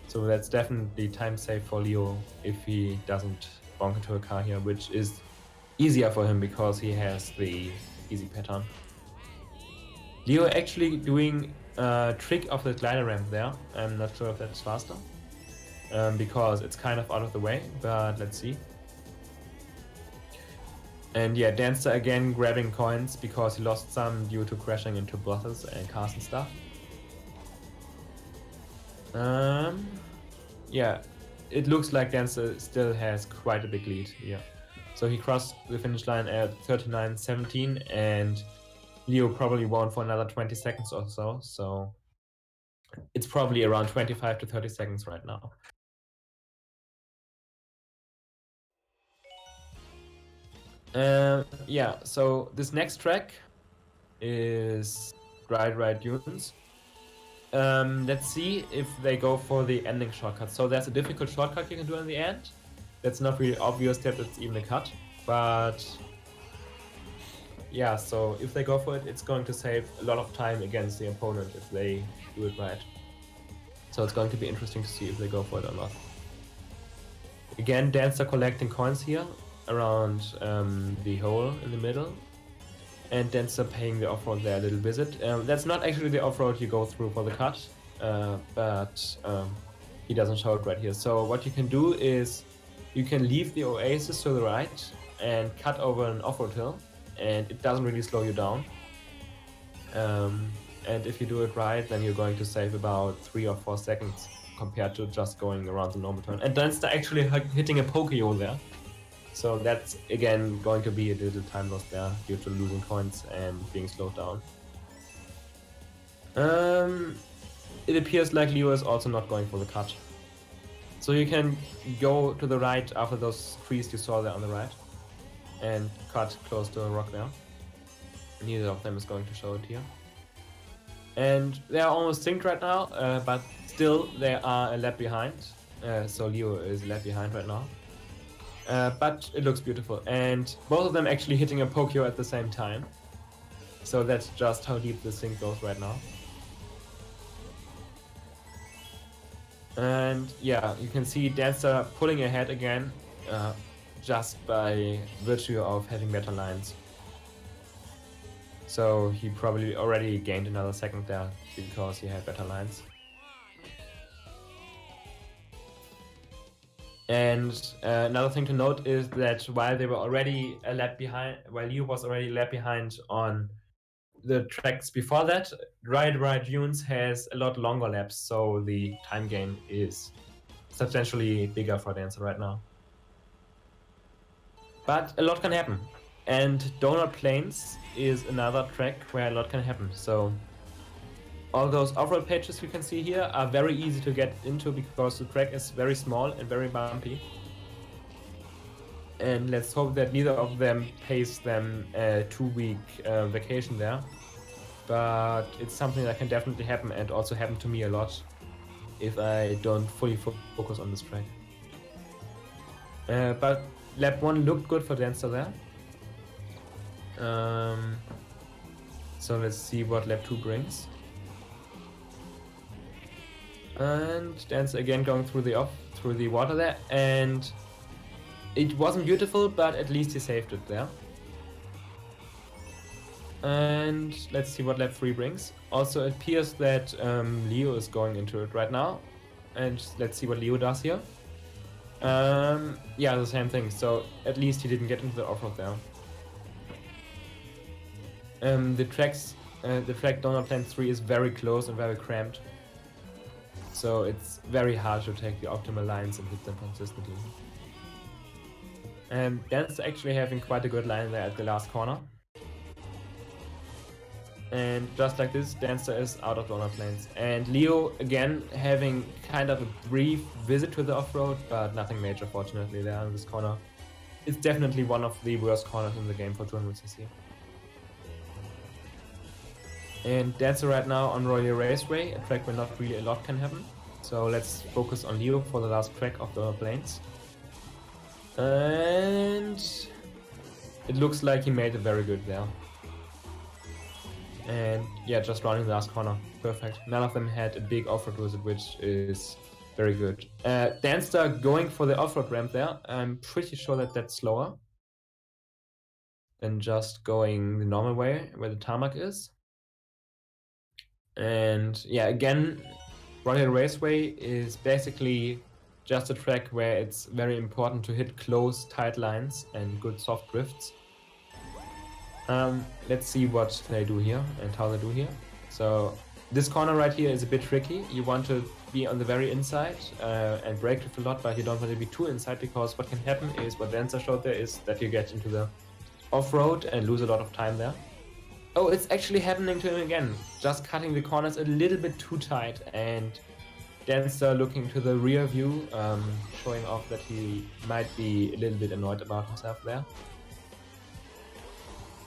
So that's definitely time safe for Leo if he doesn't bonk into a car here, which is easier for him because he has the easy pattern. Leo actually doing a trick of the glider ramp there. I'm not sure if that's faster, because it's kind of out of the way, but let's see. And yeah, Dansta again grabbing coins because he lost some due to crashing into brothels and cars and stuff. Yeah, it looks like Dansta still has quite a big lead here. So he crossed the finish line at 39.17, and Leo probably won for another 20 seconds or so. So it's probably around 25 to 30 seconds right now. Yeah, so this next track is Ride Dunes. Let's see if they go for the ending shortcut. So there's a difficult shortcut you can do in the end. That's not really obvious that it's even a cut, but yeah, so if they go for it, it's going to save a lot of time against the opponent if they do it right. So it's going to be interesting to see if they go for it or not. Again, Dansta collecting coins here around the hole in the middle, and Dansta paying the off-road there a little visit. That's not actually the off-road you go through for the cut, but he doesn't show it right here. So what you can do is you can leave the oasis to the right and cut over an off-road hill, and it doesn't really slow you down. And if you do it right, then you're going to save about 3 or 4 seconds compared to just going around the normal turn. And Dansta actually hitting a Pokeo there. So that's again going to be a little time loss there due to losing coins and being slowed down. It appears like Leo is also not going for the cut. So you can go to the right after those trees you saw there on the right and cut close to a rock there. Neither of them is going to show it here. And they are almost synced right now, but still they are a lap behind. So Leo is a lap behind right now. But it looks beautiful, and both of them actually hitting a Pokeo at the same time. So that's just how deep the sync goes right now. And yeah, you can see Dansta pulling ahead again, just by virtue of having better lines. So he probably already gained another second there because he had better lines. And another thing to note is that while they were already a lap behind, while Leo was already a lap behind on the tracks before that, Right Dunes has a lot longer laps, so the time gain is substantially bigger for Dancer right now. But a lot can happen. And Donut Plains is another track where a lot can happen. So all those off-road pages you can see here are very easy to get into because the track is very small and very bumpy. And let's hope that neither of them pays them a 2-week vacation there. But it's something that can definitely happen and also happen to me a lot if I don't fully focus on this track. But lap 1 looked good for Dancer there. So let's see what lap 2 brings. And Dancer again going through the water there, and it wasn't beautiful, but at least he saved it there. And let's see what lap 3 brings. Also, it appears that Leo is going into it right now, and let's see what Leo does here. Yeah, the same thing. So at least he didn't get into the off-road there. The track Donut Plains 3 is very close and very cramped. So it's very hard to take the optimal lines and hit them consistently. And Dan's actually having quite a good line there at the last corner. And just like this, Dancer is out of Donut Plains. And Leo, again, having kind of a brief visit to the off-road, but nothing major, fortunately, there in this corner. It's definitely one of the worst corners in the game for 200cc. And Dancer right now on Royal Raceway, a track where not really a lot can happen. So let's focus on Leo for the last track of the Plains. And it looks like he made it very good there. And yeah, just running the last corner, perfect. None of them had a big off-road visit, which is very good. Danster going for the off-road ramp there. I'm pretty sure that that's slower than just going the normal way where the tarmac is. And yeah, again, Royal Raceway is basically just a track where it's very important to hit close, tight lines and good soft drifts. Let's see what they do here and how they do here. So this corner right here is a bit tricky. You want to be on the very inside and brake drift a lot, but you don't want to be too inside, because what can happen is what Dancer showed there is that you get into the off-road and lose a lot of time there. Oh, it's actually happening to him again. Just cutting the corners a little bit too tight, and Dancer looking to the rear view, showing off that he might be a little bit annoyed about himself there.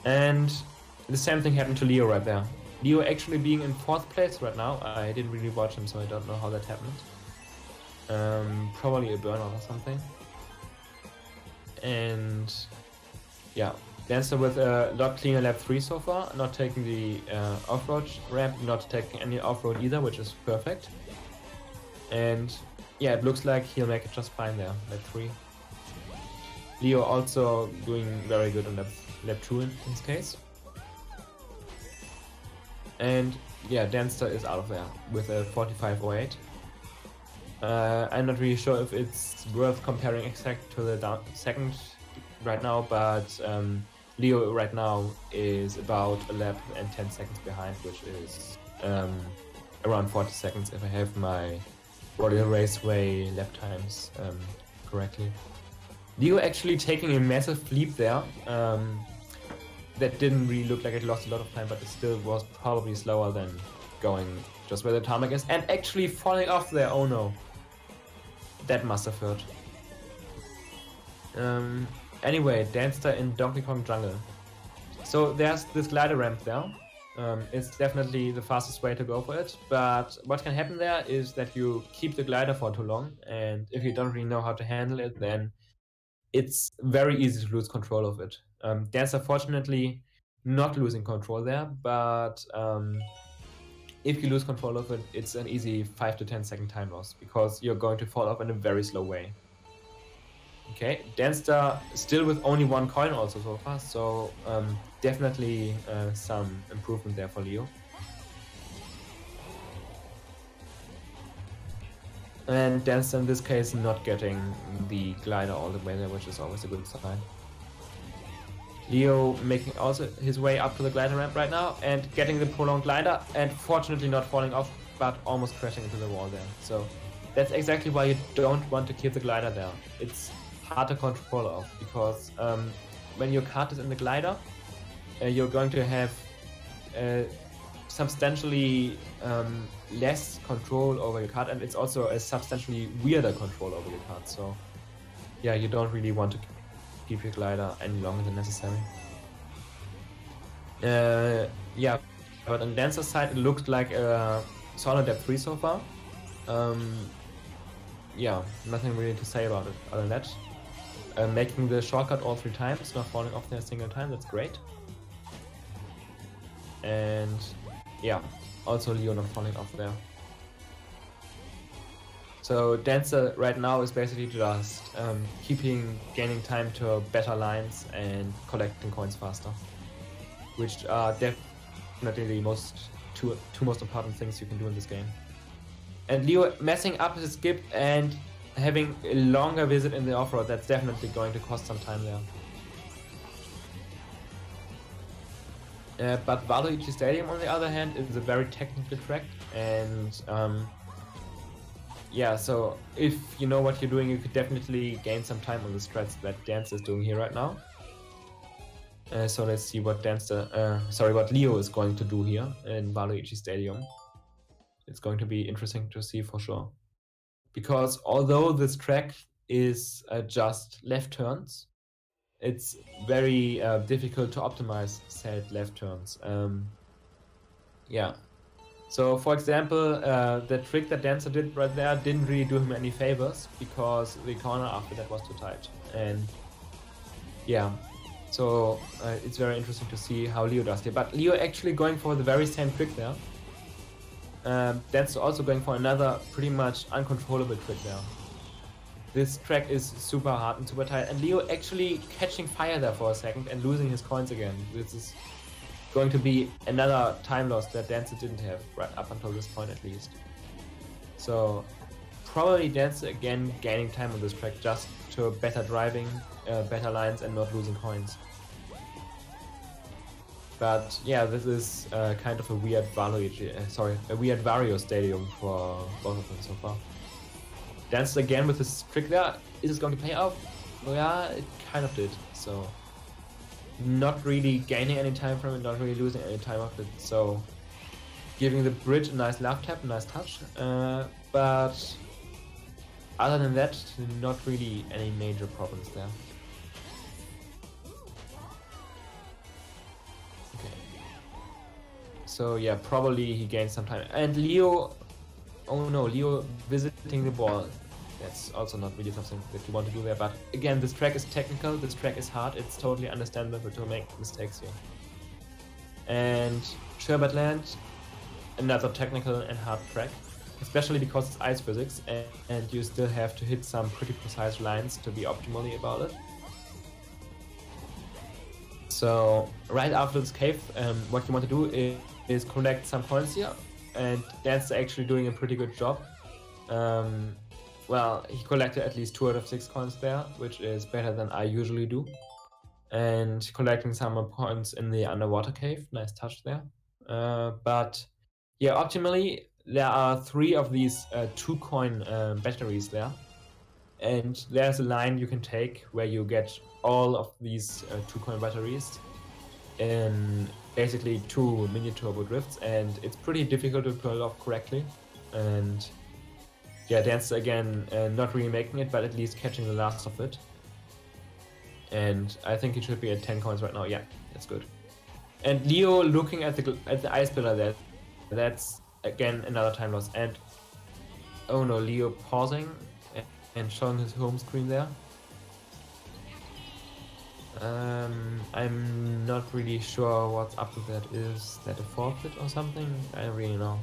And the same thing happened to Leo right there. Leo actually being in 4th place right now. I didn't really watch him, so I don't know how that happened. Probably a burnout or something. And yeah, Dancer with a lot cleaner lap 3 so far, not taking the off-road ramp, not taking any off-road either, which is perfect. And yeah, it looks like he'll make it just fine there, lap 3. Leo also doing very good on lap 2 in this case. And yeah, Danster is out of there with a 45.08. I'm not really sure if it's worth comparing exact to the second right now, but Leo right now is about a lap and 10 seconds behind, which is around 40 seconds if I have my Royal Raceway lap times correctly. Leo actually taking a massive leap there. That didn't really look like it lost a lot of time, but it still was probably slower than going just where the tarmac is, and actually falling off there. Oh no. That must have hurt. Anyway, Danster in Donkey Kong Jungle. So there's this glider ramp there. It's definitely the fastest way to go for it, but what can happen there is that you keep the glider for too long, and if you don't really know how to handle it, then it's very easy to lose control of it. Dancer fortunately not losing control there, but if you lose control of it, it's an easy 5 to 10 second time loss because you're going to fall off in a very slow way. Okay, Dansta still with only 1 coin also so far, so definitely some improvement there for Leo. And Dansta in this case not getting the glider all the way there, which is always a good sign. Leo making also his way up to the glider ramp right now and getting the prolonged glider and fortunately not falling off but almost crashing into the wall there. So that's exactly why you don't want to keep the glider there. It's hard to control off because when your cart is in the glider, you're going to have substantially less control over your cart, and it's also a substantially weirder control over your cart. So yeah, you don't really want to keep your glider any longer than necessary. Yeah, but on Dancer's side it looked like a solid depth 3 so far. Yeah, nothing really to say about it other than that. Making the shortcut all 3 times, not falling off there a single time, that's great. And yeah, also Leo not falling off there. So Dancer right now is basically just gaining time to better lines and collecting coins faster, which are definitely the two most important things you can do in this game. And Leo messing up his skip and having a longer visit in the off-road, that's definitely going to cost some time there. But Waluigi Stadium, on the other hand, is a very technical track, and yeah, so if you know what you're doing, you could definitely gain some time on the strats that Dance is doing here right now. So let's see what what Leo is going to do here in Waluigi Stadium. It's going to be interesting to see for sure. Because although this track is just left turns, it's very difficult to optimize said left turns. Yeah. So for example, the trick that Dancer did right there didn't really do him any favors because the corner after that was too tight. And yeah, so it's very interesting to see how Leo does here. But Leo actually going for the very same trick there. Dancer also going for another pretty much uncontrollable trick there. This track is super hard and super tight, and Leo actually catching fire there for a second and losing his coins again. This is going to be another time loss that Dancer didn't have right up until this point at least. So probably Dancer again gaining time on this track just to better driving, better lines and not losing coins. But yeah, this is kind of a weird Wario Stadium for both of them so far. Dancer again with this trick there. Is it going to pay off? Well, yeah, it kind of did. So not really gaining any time from it, not really losing any time off it. So giving the bridge a nice left tap, a nice touch. But other than that, not really any major problems there. Okay. So yeah, probably he gained some time. And Leo, oh no, Leo visiting the ball. That's also not really something that you want to do there, but again, this track is technical, this track is hard, it's totally understandable to make mistakes here. And Sherbet Land, another technical and hard track, especially because it's ice physics, and you still have to hit some pretty precise lines to be optimally about it. So, right after this cave, what you want to do is collect some coins here, and that's actually doing a pretty good job. Well, he collected at least 2 out of 6 coins there, which is better than I usually do. And collecting some more points in the underwater cave, nice touch there. But yeah, optimally, there are 3 of these 2-coin batteries there. And there's a line you can take where you get all of these 2-coin batteries in basically 2 mini turbo drifts, and it's pretty difficult to pull it off correctly. And yeah, Dancer again not really making it, but at least catching the last of it. And I think it should be at 10 coins right now. Yeah, that's good. And Leo looking at the ice pillar there, that's again another time loss. And oh no, Leo pausing and showing his home screen there. I'm not really sure what's up with that. Is that a forfeit or something? I don't really know.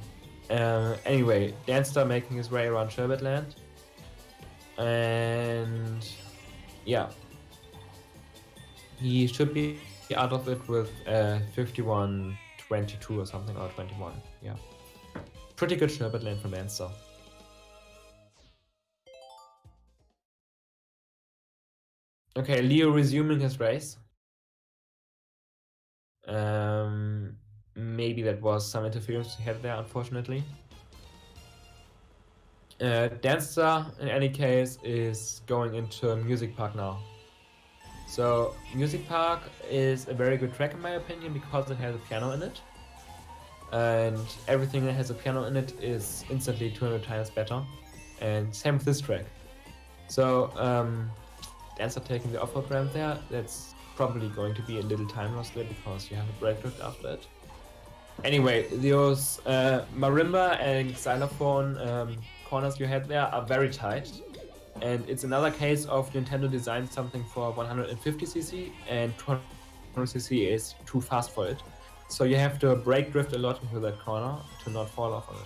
Anyway, Dansta making his way around Sherbet Land. And yeah, he should be out of it with 51-22 or something, or 21. Yeah, pretty good Sherbet Land from Dansta. Okay, Leo resuming his race. Maybe that was some interference he had there, unfortunately. Dansta, in any case, is going into Music Park now. So, Music Park is a very good track in my opinion because it has a piano in it. And everything that has a piano in it is instantly 200 times better. And same with this track. So, Dansta taking the off-road ramp there, that's probably going to be a little time loss there because you have a brake drift after it. Anyway, those marimba and xylophone corners you had there are very tight. And it's another case of Nintendo designed something for 150cc and 200cc is too fast for it. So you have to brake drift a lot into that corner to not fall off on it.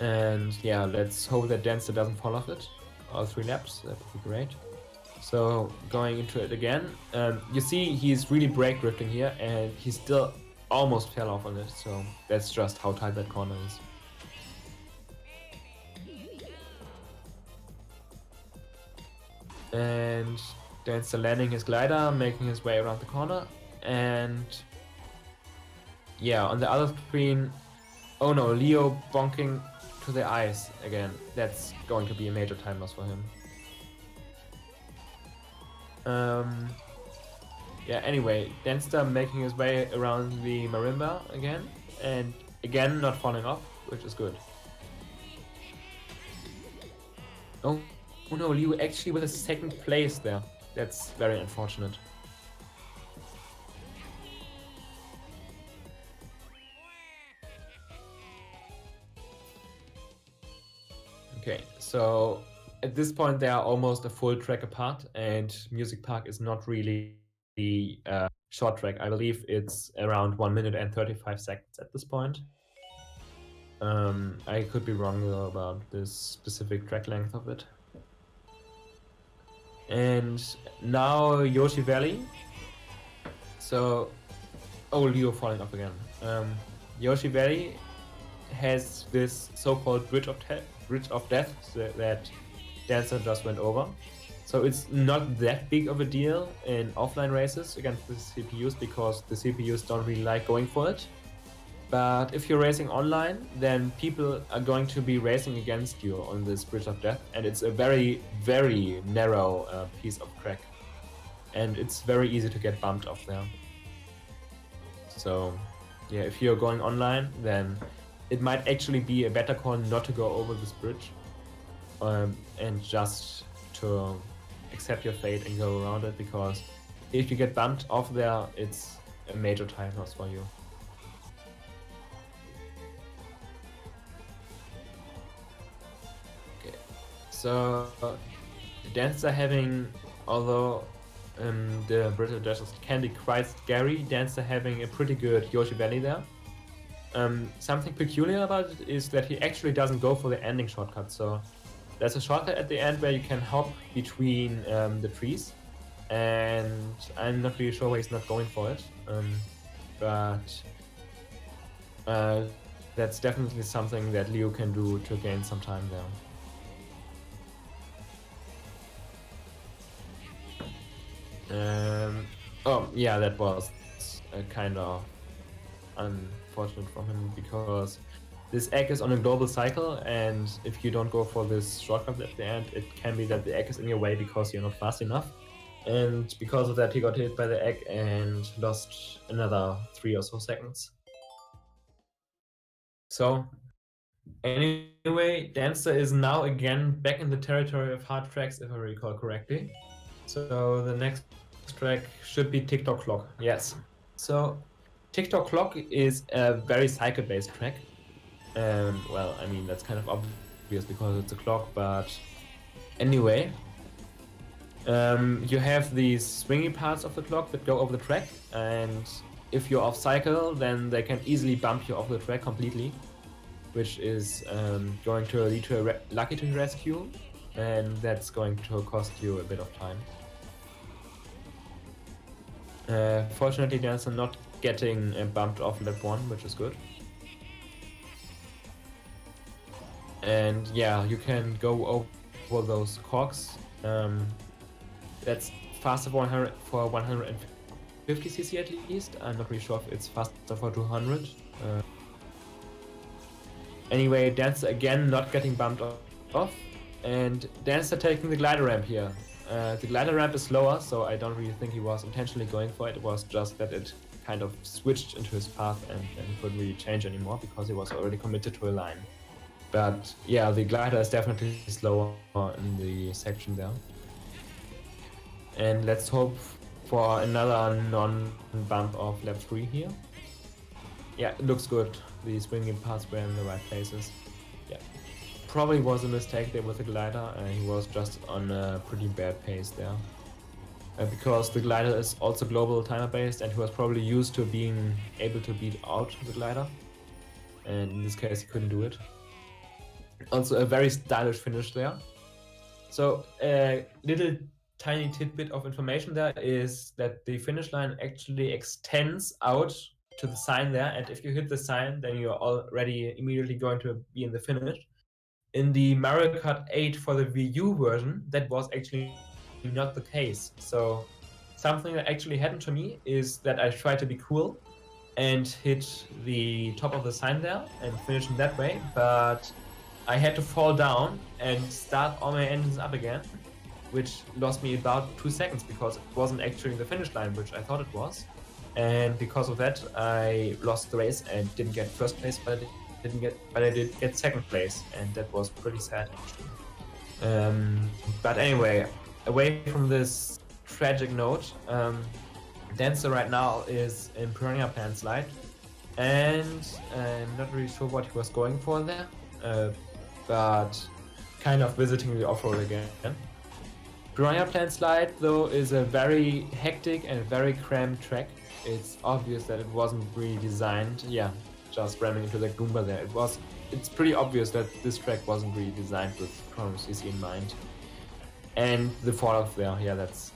And yeah, let's hope that Dansta doesn't fall off it. All 3 laps, that would be great. So going into it again, you see he's really brake drifting here and he still almost fell off on it. So that's just how tight that corner is. And Dansta landing his glider, making his way around the corner, and yeah, on the other screen, oh no, Leo bonking to the ice again. That's going to be a major time loss for him. Yeah, anyway, Dansta making his way around the marimba again, and again not falling off, which is good. Oh no, Leo actually with a 2nd place there. That's very unfortunate. Okay, so at this point they are almost a full track apart and Music Park is not really the short track. I believe it's around 1 minute and 35 seconds at this point. I could be wrong though about this specific track length of it. And now Yoshi Valley. So, oh, Leo falling off again. Yoshi Valley has this so-called bridge of death that Dansta just went over. So it's not that big of a deal in offline races against the CPUs because the CPUs don't really like going for it. But if you're racing online, then people are going to be racing against you on this bridge of death, and it's a very, very narrow piece of track. And it's very easy to get bumped off there. So, yeah, if you're going online, then it might actually be a better call not to go over this bridge and just to accept your fate and go around it, because if you get bumped off there, it's a major time loss for you. So, Dansta having, although the British Dashes can be quite scary, Dansta having a pretty good Yoshi Valley there. Something peculiar about it is that he actually doesn't go for the ending shortcut. So, there's a shortcut at the end where you can hop between the trees, and I'm not really sure why he's not going for it. But that's definitely something that Leo can do to gain some time there. Oh yeah, that was kind of unfortunate from him because this egg is on a global cycle, and if you don't go for this shortcut at the end, it can be that the egg is in your way because you're not fast enough. And because of that, he got hit by the egg and lost another 3 or so seconds. So anyway, Dansta is now again back in the territory of hard tracks, if I recall correctly. So the next track should be TikTok Clock. Yes. So TikTok Clock is a very cycle-based track. Well, I mean, that's kind of obvious because it's a clock, but anyway. You have these swingy parts of the clock that go over the track, and if you're off cycle, then they can easily bump you off the track completely, which is going to lead to a lucky to rescue, and that's going to cost you a bit of time. Fortunately, Dansta not getting bumped off lap 1, which is good. And yeah, you can go over those cogs. That's faster for 150cc at least. I'm not really sure if it's faster for 200. Anyway, Dansta again not getting bumped off, and Dansta taking the glider ramp here. The glider ramp is slower, so I don't really think he was intentionally going for it. It was just that it kind of switched into his path and he couldn't really change anymore because he was already committed to a line. But yeah, the glider is definitely slower in the section there. And let's hope for another non-bump of lap 3 here. Yeah, it looks good. The swinging paths were in the right places. Yeah, probably was a mistake there with the glider. He was just on a pretty bad pace there. Because the glider is also global timer based, and he was probably used to being able to beat out the glider. And in this case, he couldn't do it. Also a very stylish finish there. So a little tiny tidbit of information there is that the finish line actually extends out to the sign there, and if you hit the sign, then you're already immediately going to be in the finish. In the Mario Kart 8 for the Wii U version, that was actually not the case. So something that actually happened to me is that I tried to be cool and hit the top of the sign there and finish in that way, but I had to fall down and start all my engines up again, which lost me about 2 seconds because it wasn't actually the finish line, which I thought it was. And because of that, I lost the race and didn't get first place, but I did get second place, and that was pretty sad actually. But anyway, away from this tragic note, Dansta right now is in Perennial Landslide, and I'm not really sure what he was going for there, but kind of visiting the off-road again. Perennial Landslide though is a very hectic and very cramped track. It's obvious that it wasn't really designed, yeah, just ramming into the Goomba there. It's pretty obvious that this track wasn't really designed with Chrono CC in mind. And the fallout there, yeah, that's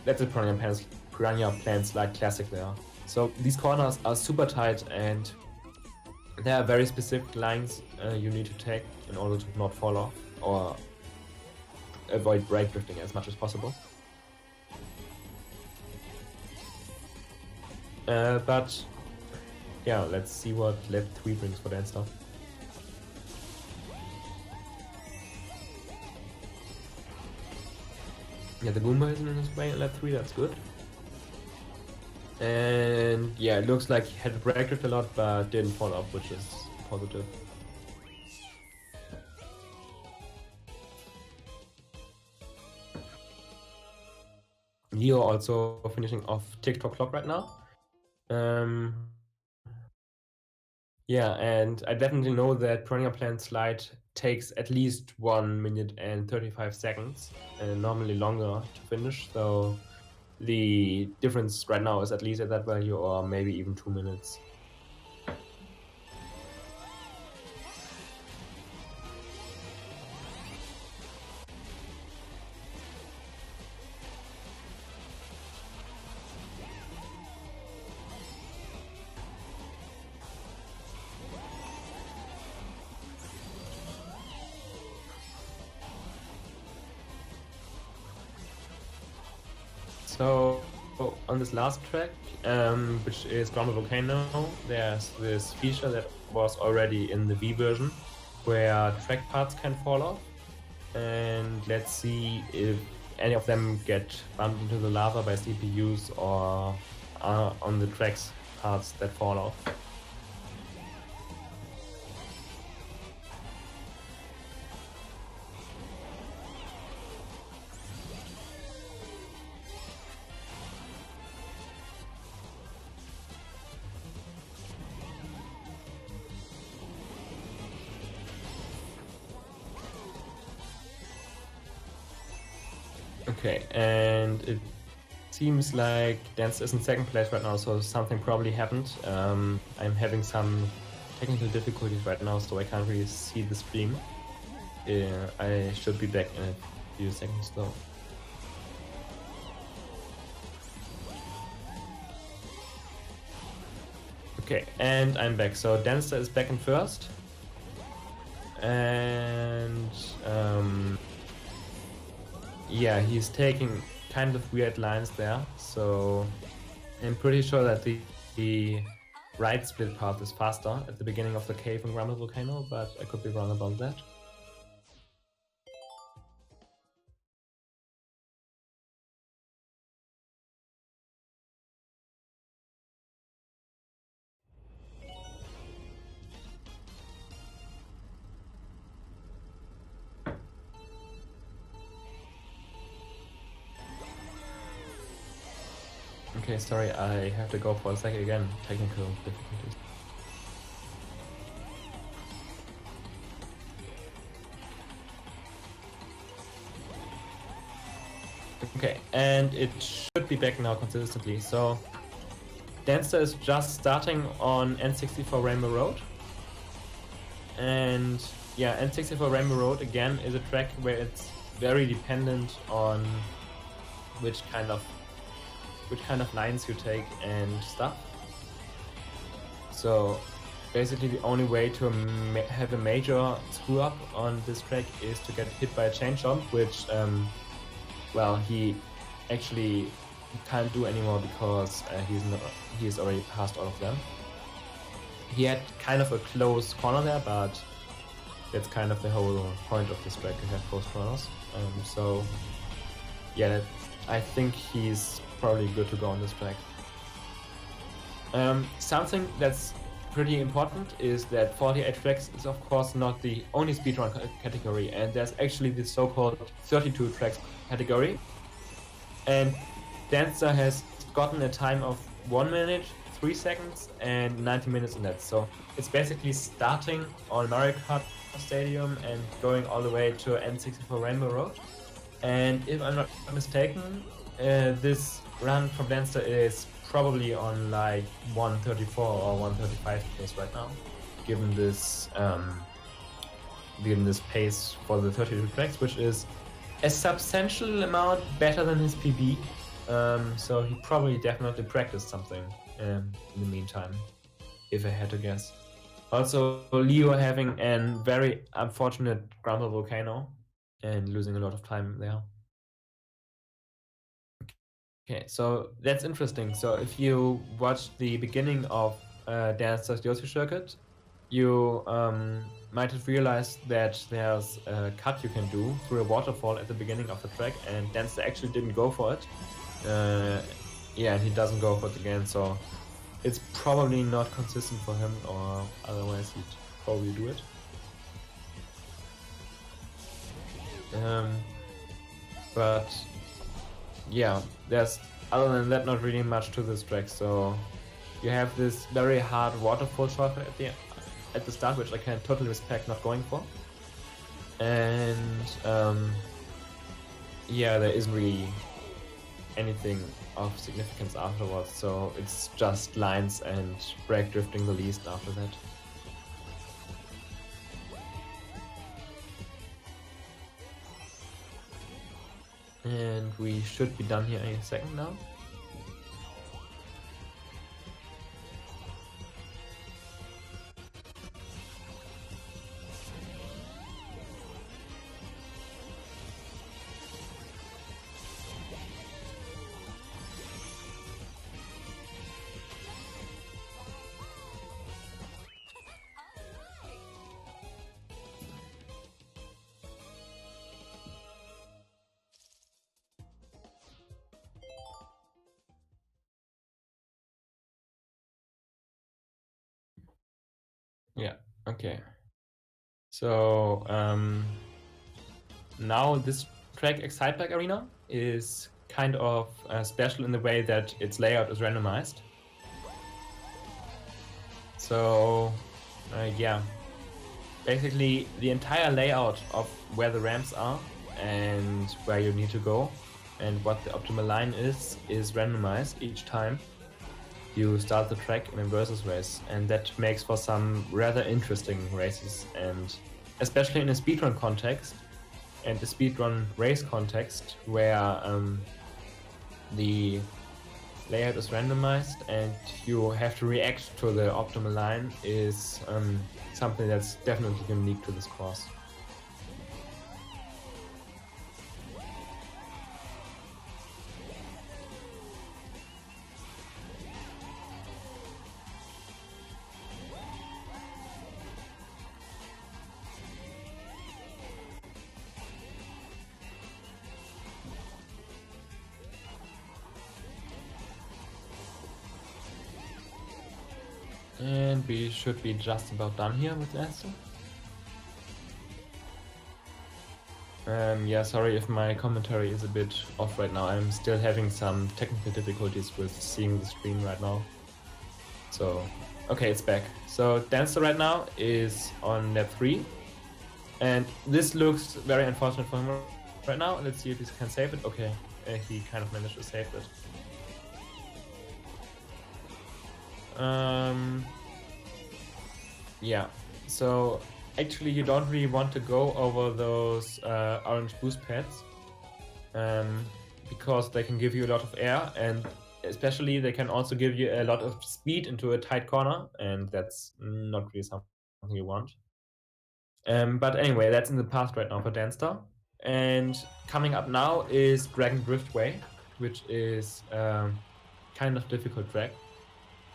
a Perennial Landslide classic there. So these corners are super tight, and there are very specific lines you need to take in order to not fall off or avoid brake drifting as much as possible. But yeah, let's see what lap 3 brings for Dansta. Yeah, the Goomba isn't in his way in lap 3, that's good. And yeah, it looks like he had brake drift a lot but didn't fall off, which is positive. Leo also finishing off TikTok clock right now. Yeah, and I definitely know that Perennial Landslide takes at least 1 minute and 35 seconds, and normally longer to finish, so the difference right now is at least at that value, or maybe even 2 minutes. So on this last track, which is Ground Volcano, there's this feature that was already in the V version, where track parts can fall off. And let's see if any of them get bumped into the lava by CPUs or are on the tracks parts that fall off. Okay, and it seems like Dansta is in second place right now, so something probably happened. I'm having some technical difficulties right now, so I can't really see the stream. I should be back in a few seconds though. Okay, and I'm back. So Dansta is back in first. And yeah, he's taking kind of weird lines there. So I'm pretty sure that the right split path is faster at the beginning of the cave in Grumble Volcano, but I could be wrong about that. Okay, sorry, I have to go for a second again. Technical difficulties. Okay, and it should be back now consistently. So Dansta is just starting on N64 Rainbow Road. And yeah, N64 Rainbow Road again is a track where it's very dependent on which kind of lines you take and stuff. So basically the only way to have a major screw up on this track is to get hit by a chain jump, which well, he can't do anymore because he's already passed all of them. He had kind of a close corner there, but that's kind of the whole point of this track, to have close corners. So yeah, I think he's probably good to go on this track. Something that's pretty important is that 48 tracks is of course not the only speedrun category, and there's actually the so-called 32 tracks category. And Dansta has gotten a time of 1 minute, 3 seconds and 90 minutes in that. So it's basically starting on Mario Kart Stadium and going all the way to N64 Rainbow Road. And if I'm not mistaken, this run from Dansta is probably on like 134 or 135 pace right now, given this pace for the 32 tracks, which is a substantial amount better than his PB. So he probably definitely practiced something in the meantime, if I had to guess. Also, Leo having a very unfortunate Grumble Volcano and losing a lot of time there. Okay, so that's interesting. So if you watch the beginning of Dansta's Yoshi circuit, you might have realized that there's a cut you can do through a waterfall at the beginning of the track, and Dansta actually didn't go for it. Yeah, and he doesn't go for it again, so it's probably not consistent for him, or otherwise he'd probably do it. But yeah, there's other than that not really much to this track. So you have this very hard waterfall shot at the start, which I can totally respect not going for. And yeah, there isn't really anything of significance afterwards, so it's just lines and brake drifting the least after that. And we should be done here in a second now. Yeah, okay. So now this track, Excitebike Arena, is kind of special in the way that its layout is randomized. So yeah, basically the entire layout of where the ramps are and where you need to go and what the optimal line is randomized each time you start the track in a versus race, and that makes for some rather interesting races, and especially in a speedrun context and the speedrun race context where the layout is randomized and you have to react to the optimal line is something that's definitely unique to this course. And we should be just about done here with the answer. Yeah, sorry if my commentary is a bit off right now. I'm still having some technical difficulties with seeing the screen right now. So, okay, it's back. So Dansta right now is on lap 3. And this looks very unfortunate for him right now. Let's see if he can save it. Okay, he kind of managed to save it. Yeah, so actually you don't really want to go over those orange boost pads because they can give you a lot of air, and especially they can also give you a lot of speed into a tight corner, and that's not really something you want. But anyway, that's in the past right now for Dansta. And coming up now is Dragon Driftway, which is kind of difficult track.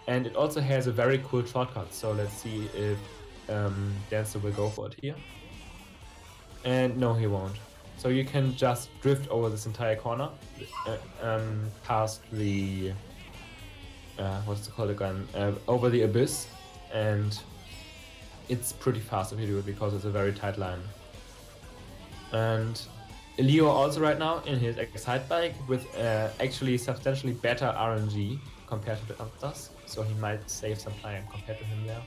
And it also has a very cool shortcut, so let's see if Dansta will go for it here. And no, he won't. So you can just drift over this entire corner, past the, what's it called again, over the abyss, and it's pretty fast if you do it because it's a very tight line. And Leo also right now in his Excite bike with actually substantially better RNG compared to the others, so he might save some time compared to him there.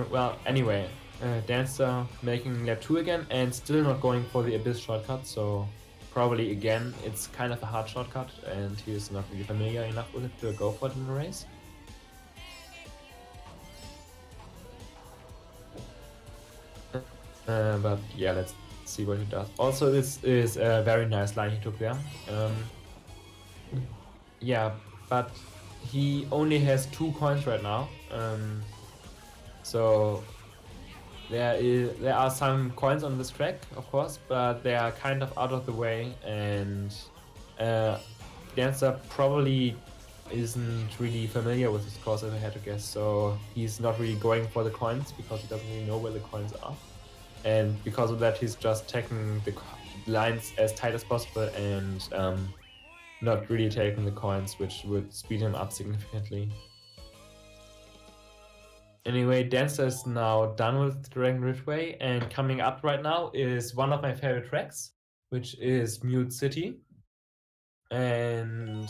Well, anyway, Dansta making lap 2 again and still not going for the Abyss shortcut, so probably again it's kind of a hard shortcut and he is not really familiar enough with it to go for it in the race. But yeah, let's see what he does. Also, this is a very nice line he took there. Yeah, but he only has 2 coins right now. So there are some coins on this track, of course, but they are kind of out of the way, and Dansta probably isn't really familiar with this course, if I had to guess. So he's not really going for the coins because he doesn't really know where the coins are. And because of that, he's just taking the lines as tight as possible and not really taking the coins, which would speed him up significantly. Anyway, Dansta is now done with Dragon Ridgeway, and coming up right now is one of my favorite tracks, which is Mute City. And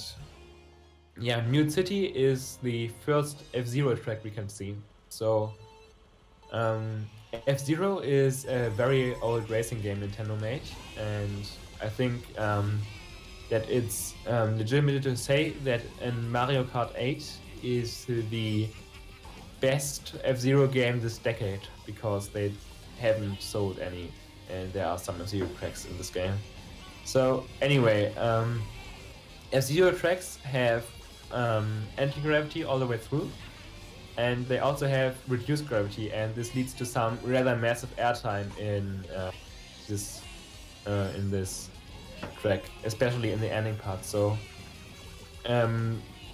yeah, Mute City is the first F-Zero track we can see. So F-Zero is a very old racing game Nintendo made, and I think that it's legitimate to say that in Mario Kart 8 is the best F-Zero game this decade, because they haven't sold any, and there are some F-Zero tracks in this game. So anyway, F-Zero tracks have anti-gravity all the way through, and they also have reduced gravity, and this leads to some rather massive airtime in this track, especially in the ending part. So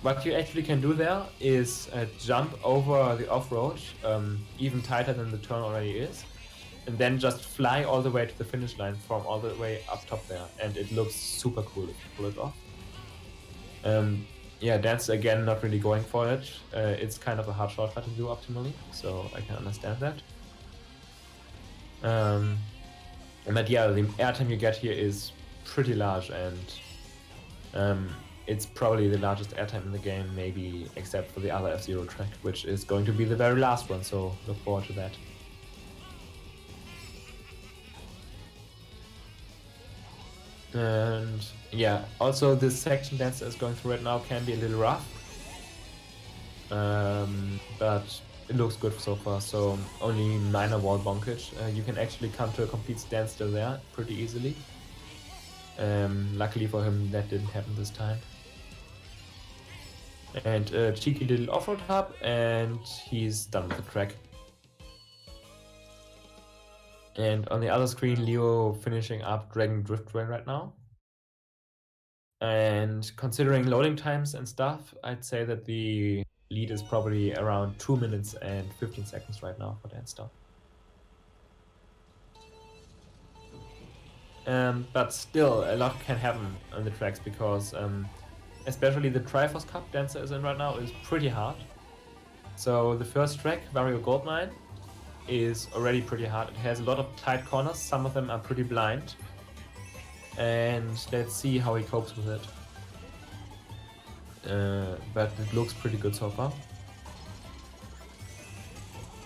what you actually can do there is jump over the off-road, even tighter than the turn already is, and then just fly all the way to the finish line from all the way up top there, and it looks super cool if you pull it off. Yeah, that's again not really going for it. It's kind of a hard shortcut to do optimally, so I can understand that. But yeah, the airtime you get here is pretty large, and it's probably the largest airtime in the game, maybe except for the other F-Zero track, which is going to be the very last one, so look forward to that. And yeah, also this section Dansta is going through right now can be a little rough. But it looks good so far, so only minor wall bonkage. You can actually come to a complete standstill there pretty easily. Luckily for him, that didn't happen this time. And a cheeky little off-road hub, and he's done with the track. And on the other screen, Leo finishing up Dragon Driftway right now. And considering loading times and stuff, I'd say that the lead is probably around 2 minutes and 15 seconds right now for Dansta. But still, a lot can happen on the tracks because especially the Triforce Cup Dansta is in right now is pretty hard. So the first track, Vario Goldmine, is already pretty hard. It has a lot of tight corners, some of them are pretty blind. And let's see how he copes with it. But it looks pretty good so far.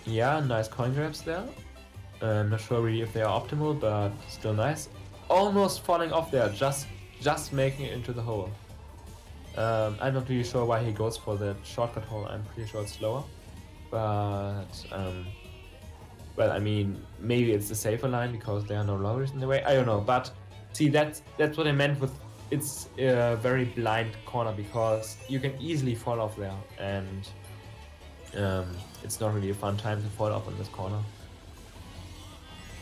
Yeah, nice coin grabs there. I'm not sure really if they are optimal, but still nice. Almost falling off there, just making it into the hole. I'm not really sure why he goes for that shortcut hole. I'm pretty sure it's slower. But well, I mean, maybe it's the safer line because there are no lorries in the way. I don't know, but see, that's what I meant with it's a very blind corner because you can easily fall off there, and it's not really a fun time to fall off on this corner.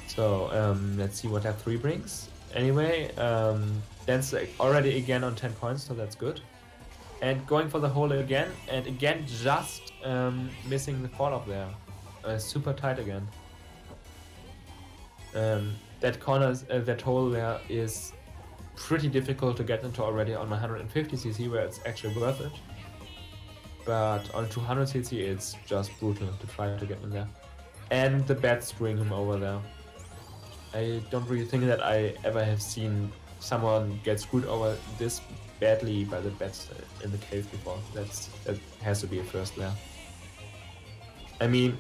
So let's see what that 3 brings. Anyway, that's already again on 10 points, so that's good. And going for the hole again, and again just missing the fall off there. Super tight again. That corner, that hole there is pretty difficult to get into already on my 150cc where it's actually worth it. But on 200cc it's just brutal to try to get in there. And the bats screwing him over there. I don't really think that I ever have seen someone get screwed over this badly by the bats in the cave before. That has to be a first there. I mean,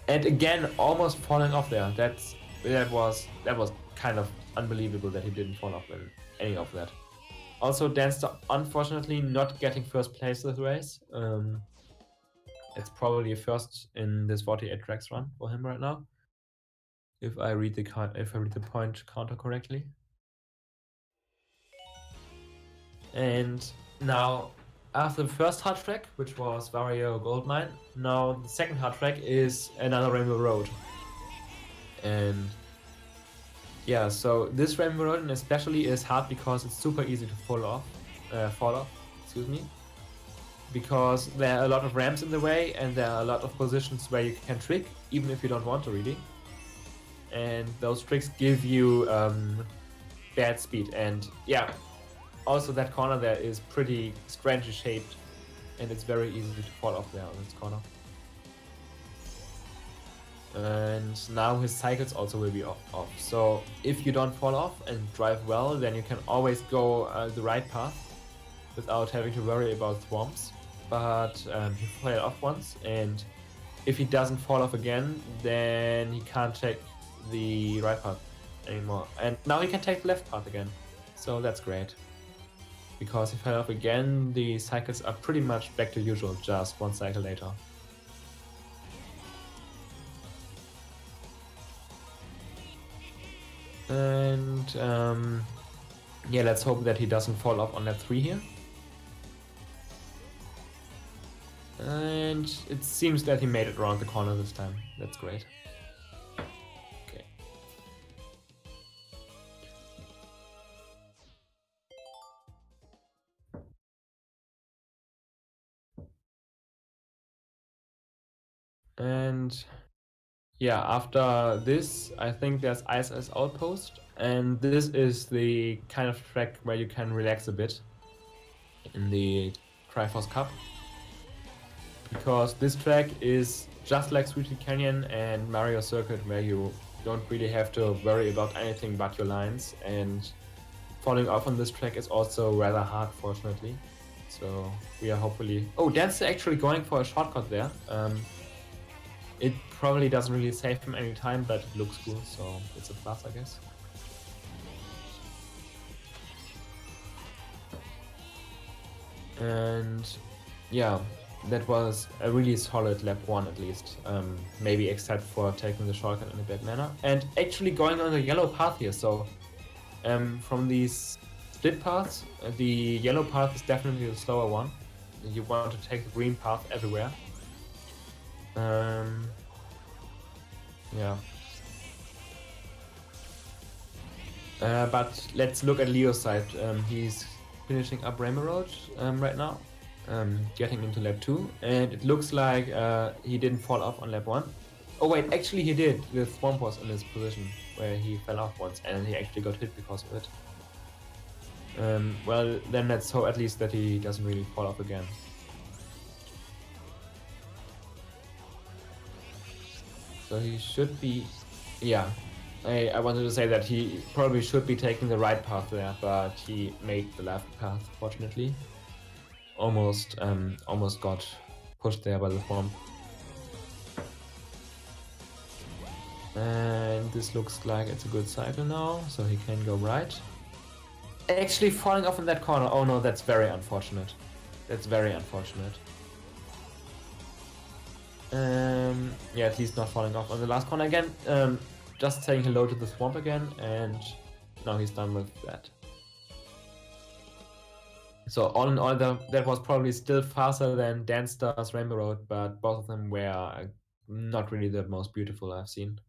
and again almost falling off there. That was kind of unbelievable that he didn't fall off in any of that. Also, Dansta unfortunately not getting first place this race. It's probably a first in this 48 tracks run for him right now. If I read the point counter correctly. And now, after the first hard track, which was Vario Goldmine, now the second hard track is another Rainbow Road. And yeah, so this Rainbow Road especially is hard because it's super easy to fall off, excuse me. Because there are a lot of ramps in the way and there are a lot of positions where you can trick, even if you don't want to really. And those tricks give you bad speed, and yeah, also that corner there is pretty strangely shaped and it's very easy to fall off there on this corner. And now his cycles also will be off. So if you don't fall off and drive well, then you can always go the right path without having to worry about swamps. But he fell off once, and if he doesn't fall off again, then he can't take the right path anymore. And now he can take the left path again. So that's great. Because he fell off again, the cycles are pretty much back to usual, just one cycle later. And yeah, let's hope that he doesn't fall off on that 3 here. And it seems that he made it around the corner this time. That's great. Okay. And yeah, after this, I think there's ISS Outpost, and this is the kind of track where you can relax a bit in the Triforce Cup. Because this track is just like Sweetie Canyon and Mario Circuit, where you don't really have to worry about anything but your lines, and falling off on this track is also rather hard, fortunately. So we are hopefully... Oh, Dansta actually going for a shortcut there. It probably doesn't really save him any time, but it looks cool, so it's a plus, I guess. And yeah, that was a really solid lap 1 at least, maybe except for taking the shortcut in a bad manner. And actually going on the yellow path here, so from these split paths, the yellow path is definitely the slower one. You want to take the green path everywhere. Yeah. But let's look at Leo's side. He's finishing up Rainbow Road right now, getting into lap 2, and it looks like he didn't fall off on lap 1. Oh wait, actually he did. The Swamp was in his position where he fell off once and he actually got hit because of it. Well, then let's hope at least that he doesn't really fall off again. So he should be, yeah. I wanted to say that he probably should be taking the right path there, but he made the left path, fortunately. Almost got pushed there by the swamp. And this looks like it's a good cycle now, so he can go right. Actually falling off in that corner, oh no, that's very unfortunate. That's very unfortunate. Yeah, at least not falling off on the last corner again. Just saying hello to the swamp again, and now he's done with that. So all in all, that was probably still faster than Dansta's Rainbow Road, but both of them were not really the most beautiful I've seen.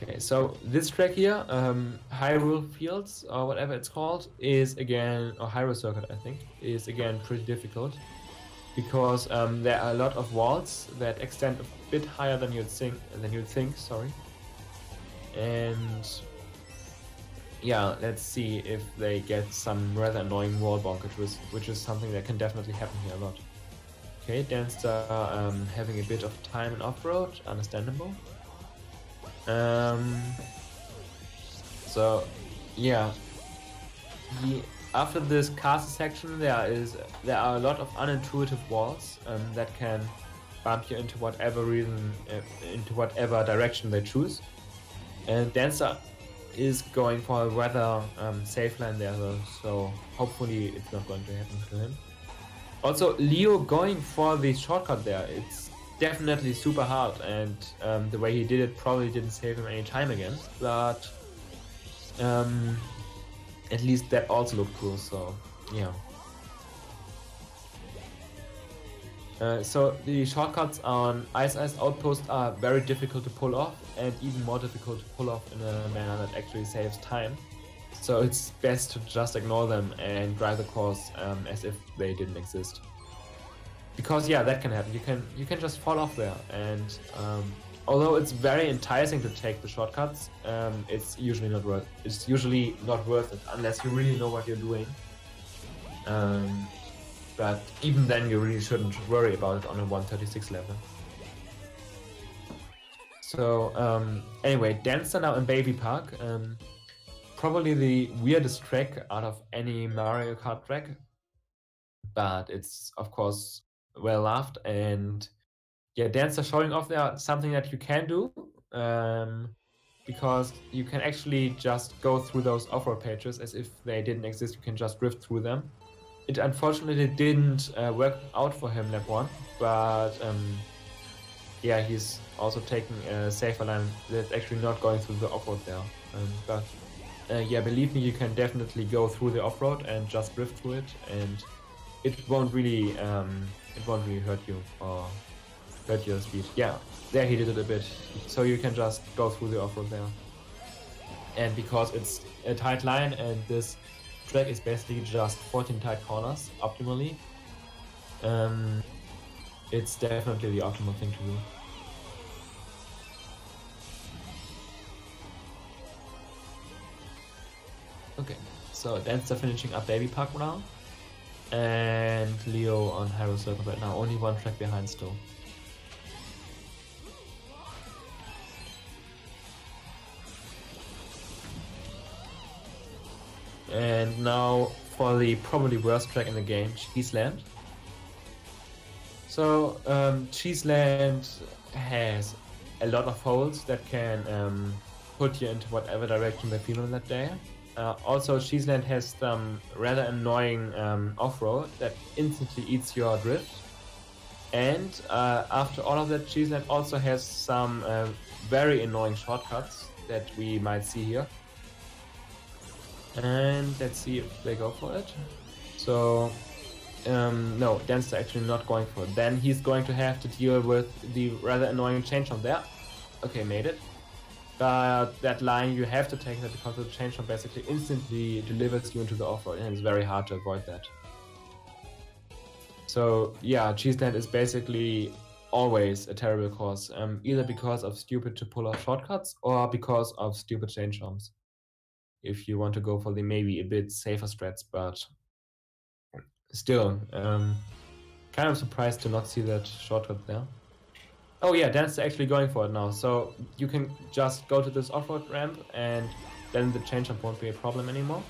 Okay, so this track here, Hyrule Fields, or whatever it's called, is again, or Hyrule Circuit I think, is again pretty difficult. Because there are a lot of walls that extend a bit higher than you'd think, sorry. And yeah, let's see if they get some rather annoying wall bonkages, which is something that can definitely happen here a lot. Okay, Dansta having a bit of time in off-road, understandable. So yeah, after this castle section, there are a lot of unintuitive walls that can bump you into whatever direction they choose. And Dansta is going for a rather safe line there, so hopefully it's not going to happen to him. Also, Leo going for the shortcut there, it's definitely super hard, and the way he did it probably didn't save him any time again, but at least that also looked cool, so yeah. So the shortcuts on Ice Outpost are very difficult to pull off, and even more difficult to pull off in a manner that actually saves time. So it's best to just ignore them and drive the course as if they didn't exist. Because yeah, that can happen. You can just fall off there, and although it's very enticing to take the shortcuts, it's usually not worth it unless you really know what you're doing. But even then, you really shouldn't worry about it on a 136 level. So anyway, Dansta now in Baby Park. Probably the weirdest track out of any Mario Kart track, but it's of course well loved, and yeah, Dansta showing off there something that you can do, because you can actually just go through those off-road pages as if they didn't exist. You can just drift through them. It unfortunately didn't work out for him lap 1, but yeah, he's also taking a safer line that's actually not going through the off-road there. But yeah, believe me, you can definitely go through the off-road and just drift through it, and it won't really hurt you or hurt your speed. Yeah, there he did it a bit. So you can just go through the off-road there. And because it's a tight line and this track is basically just 14 tight corners optimally, it's definitely the optimal thing to do. Okay, so Dansta finishing up Baby Park now, and Leo on Hyrule Circle right now, only one track behind still. And now for the probably worst track in the game, Cheese Land. So Cheese Land has a lot of holes that can put you into whatever direction they feel on that day. Also, Cheese Land has some rather annoying off-road that instantly eats your drift. And after all of that, Cheese Land also has some very annoying shortcuts that we might see here. And let's see if they go for it. So, no, Dansta actually not going for it. Then he's going to have to deal with the rather annoying change on there. Okay, made it. But that line, you have to take that because the change on basically instantly delivers you into the off-road, and it's very hard to avoid that. So yeah, Cheese Land is basically always a terrible course, either because of stupid to pull off shortcuts or because of stupid change jumps. If you want to go for the maybe a bit safer strats, but still, kind of surprised to not see that shortcut there. Oh yeah, Dan's actually going for it now, so you can just go to this off-road ramp and then the change jump won't be a problem anymore.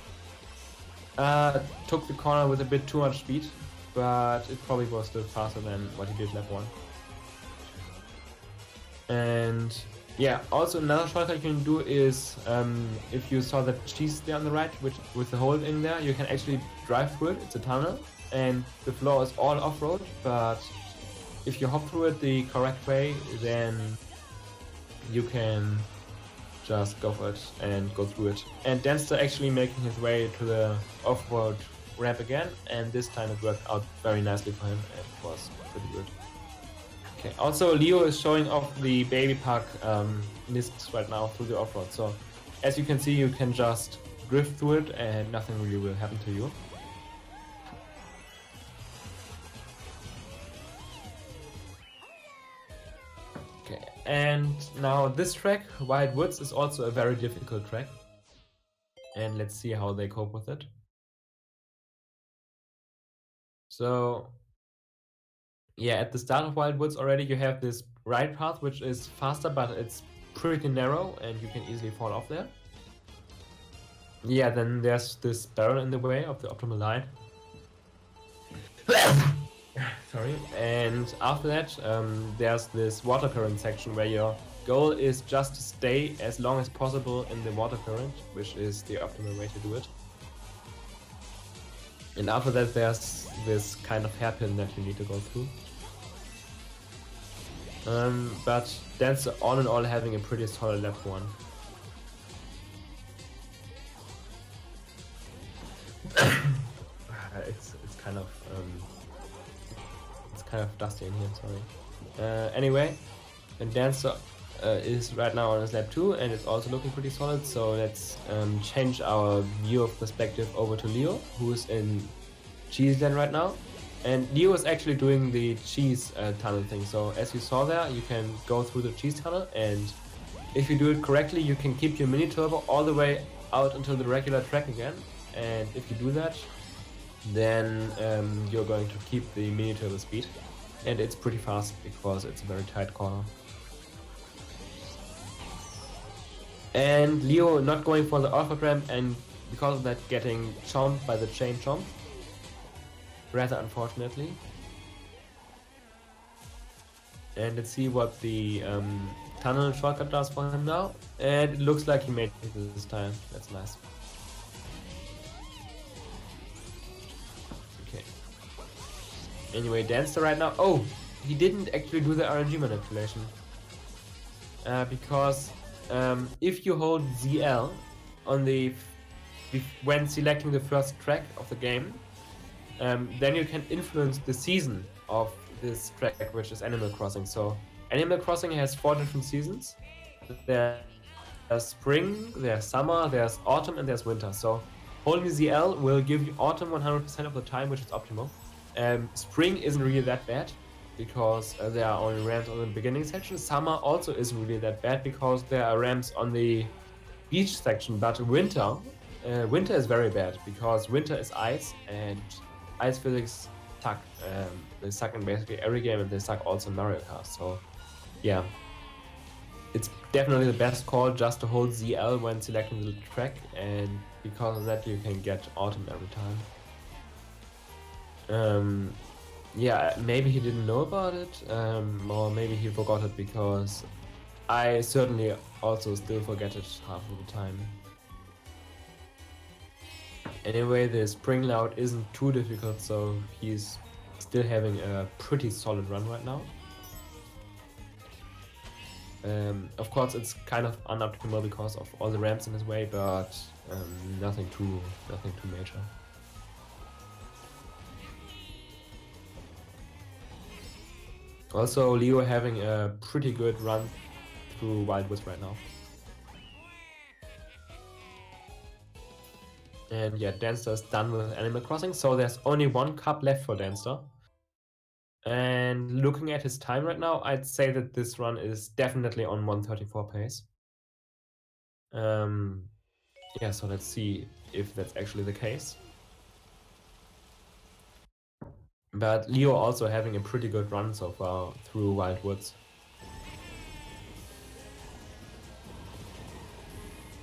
Took the corner with a bit too much speed, but it probably was still faster than what he did lap 1. And yeah, also another shortcut you can do is, if you saw that cheese there on the right, which with the hole in there, you can actually drive through it. It's a tunnel, and the floor is all off-road, but if you hop through it the correct way, then you can just go for it and go through it. And Dansta actually making his way to the off-road ramp again, and this time it worked out very nicely for him and it was pretty good. Okay, also Leo is showing off the baby park discs right now through the off-road, so as you can see, you can just drift through it and nothing really will happen to you. Okay, and now this track, Wild Woods, is also a very difficult track. And let's see how they cope with it. So, yeah, at the start of Wild Woods already you have this right path, which is faster, but it's pretty narrow and you can easily fall off there. Yeah, then there's this barrel in the way of the optimal line. Sorry. And after that, there's this water current section where your goal is just to stay as long as possible in the water current, which is the optimal way to do it. And after that, there's this kind of hairpin that you need to go through. But that's all in all having a pretty solid lap 1. It's kind of dusty in here, sorry. Anyway, and Dancer is right now on his lap 2 and it's also looking pretty solid, so let's change our view of perspective over to Leo, who's in Cheese Land right now. And Leo is actually doing the cheese tunnel thing, so as you saw there, you can go through the cheese tunnel, and if you do it correctly, you can keep your mini turbo all the way out until the regular track again, and if you do that, then you're going to keep the mini turbo speed, and it's pretty fast because it's a very tight corner. And Leo not going for the off-road ramp, and because of that getting chomped by the chain chomp, rather unfortunately. And let's see what the tunnel shortcut does for him now, and it looks like he made it this time. That's nice. Anyway, Dansta right now. Oh, he didn't actually do the RNG manipulation. Because if you hold ZL on when selecting the first track of the game, then you can influence the season of this track, which is Animal Crossing. So Animal Crossing has 4 different seasons. There's spring, there's summer, there's autumn, and there's winter. So holding ZL will give you autumn 100% of the time, which is optimal. Spring isn't really that bad because there are only ramps on the beginning section. Summer also isn't really that bad because there are ramps on the beach section. But winter is very bad because winter is ice, and ice physics suck. They suck in basically every game, and they suck also in Mario Kart. So yeah, it's definitely the best call just to hold ZL when selecting the track, and because of that you can get autumn every time. Yeah, maybe he didn't know about it, or maybe he forgot it, because I certainly also still forget it half of the time. Anyway, the spring layout isn't too difficult, so he's still having a pretty solid run right now. Of course, it's kind of unoptimal because of all the ramps in his way, but nothing too major. Also, Leo having a pretty good run through Wildwoods right now. And yeah, Dansta is done with Animal Crossing, so there's only one cup left for Dansta. And looking at his time right now, I'd say that this run is definitely on 134 pace. Yeah, so let's see if that's actually the case. But Leo also having a pretty good run so far through Wildwoods.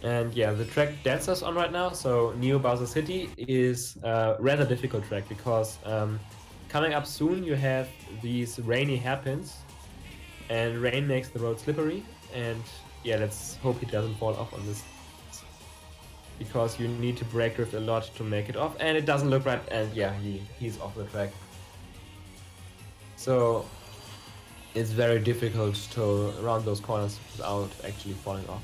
And yeah, the track Dansta's on right now, so Neo Bowser City, is a rather difficult track because coming up soon you have these rainy hairpins, and rain makes the road slippery, and yeah, let's hope he doesn't fall off on this, because you need to brake drift a lot to make it off, and it doesn't look right, and yeah, he's off the track. So it's very difficult to round those corners without actually falling off.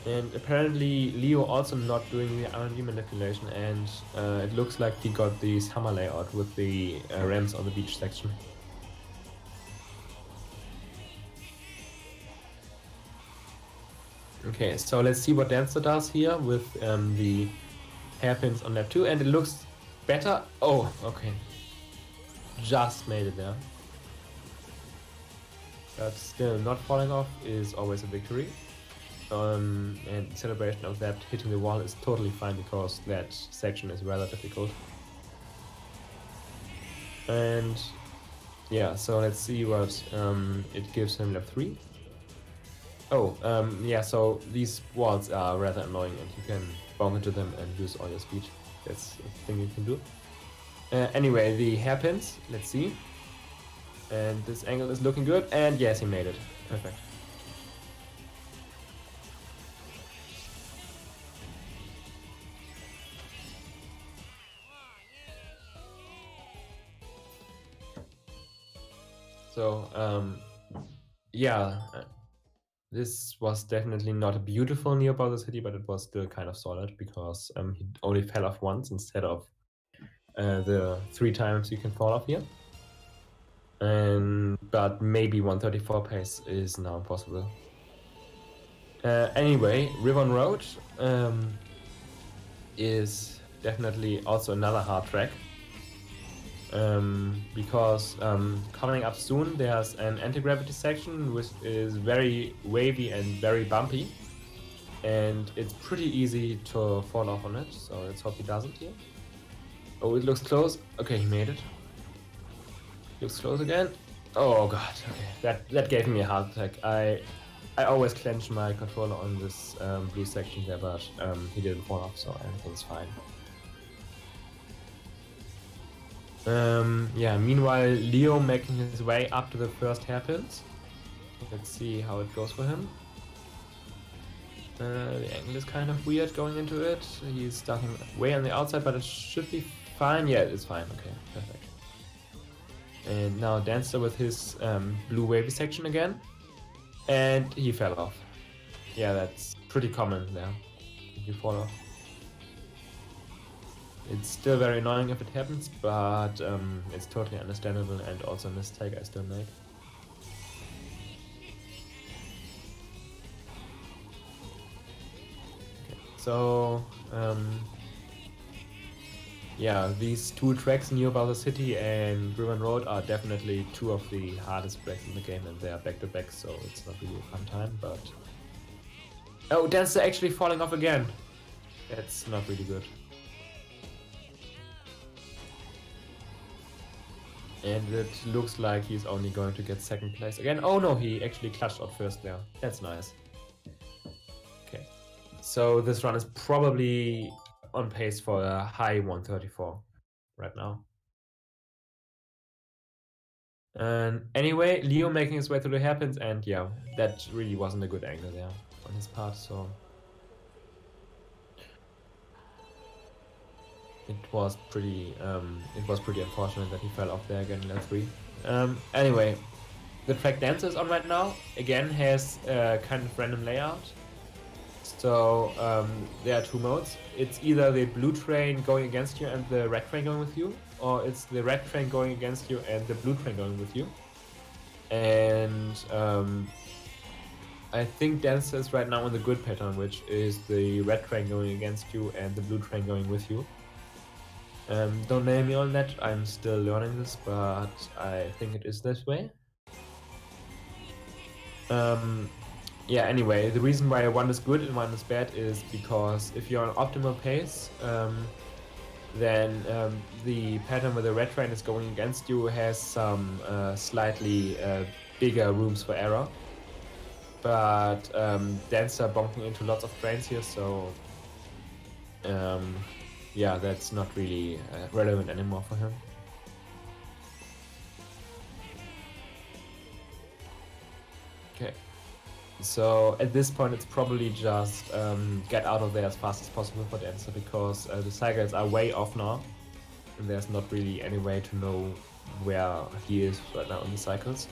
And apparently Leo also not doing the RNG manipulation, and it looks like he got the summer layout with the ramps on the beach section. Okay, so let's see what Dancer does here with the hairpins on lap 2, and it looks better. Oh, okay. Just made it there. But still, not falling off is always a victory. And celebration of that hitting the wall is totally fine because that section is rather difficult. And yeah, so let's see what it gives him lap 3. Oh, yeah, so these walls are rather annoying and you can bonk into them and lose all your speed. That's a thing you can do. Anyway, the hairpins, let's see. And this angle is looking good, and yes, he made it. Perfect. So, yeah, this was definitely not a beautiful Neo Bowser City, but it was still kind of solid because he only fell off once instead of the 3 times you can fall off here. But maybe 134 pace is now possible. Anyway, Ribbon Road is definitely also another hard track. Because coming up soon there's an anti-gravity section which is very wavy and very bumpy, and it's pretty easy to fall off on it, so let's hope he doesn't here. Oh, it looks close. Okay, he made it. Looks close again. Oh god, okay, that gave me a heart attack. I always clench my controller on this blue section there, but he didn't fall off, so everything's fine. Yeah, meanwhile, Leo making his way up to the first hairpins. Let's see how it goes for him. The angle is kind of weird going into it. He's starting way on the outside, but it should be fine. Yeah, it's fine. Okay, perfect. And now Dancer with his blue wavy section again. And he fell off. Yeah, that's pretty common there. You fall off. It's still very annoying if it happens, but it's totally understandable and also a mistake I still make. Okay, so yeah, these 2 tracks, Neo Bowser City and Ribbon Road, are definitely 2 of the hardest tracks in the game, and they are back to back, so it's not really a fun time, but... Oh, Dancer actually falling off again! That's not really good. And it looks like he's only going to get 2nd place again. Oh no, he actually clutched out first there. That's nice. Okay, so this run is probably on pace for a high 134 right now. And anyway, Leo making his way through the hairpins, and yeah, that really wasn't a good angle there on his part, so it was pretty unfortunate that he fell off there again in lap 3. Anyway, the track Dancer is on right now, again has a kind of random layout. So there are two modes. It's either the blue train going against you and the red train going with you, or it's the red train going against you and the blue train going with you. And I think Dancer is right now on the good pattern, which is the red train going against you and the blue train going with you. Don't name me on that, I'm still learning this, but I think it is this way. Yeah, anyway, the reason why one is good and one is bad is because if you're on optimal pace, then the pattern where the red train is going against you has some slightly bigger rooms for error. But Dancer bonking into lots of trains here, so yeah, that's not really relevant anymore for him. Okay. So at this point, it's probably just get out of there as fast as possible for Dancer, because the cycles are way off now, and there's not really any way to know where he is right now in the cycles.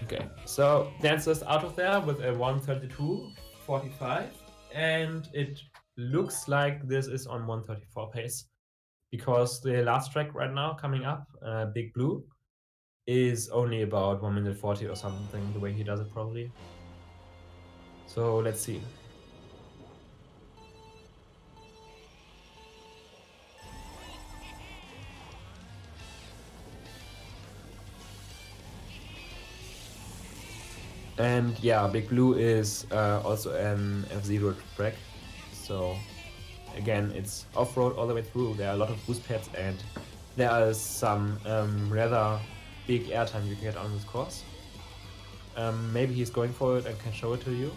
Okay, so Dancer's out of there with a 132.45, and it looks like this is on 134 pace, because the last track right now coming up, Big Blue, is only about 1 minute 40 or something, the way he does it probably. So let's see. And yeah, Big Blue is also an F-Zero track, so again, it's off-road all the way through. There are a lot of boost pads, and there is some rather big airtime you can get on this course. Maybe he's going for it and can show it to you.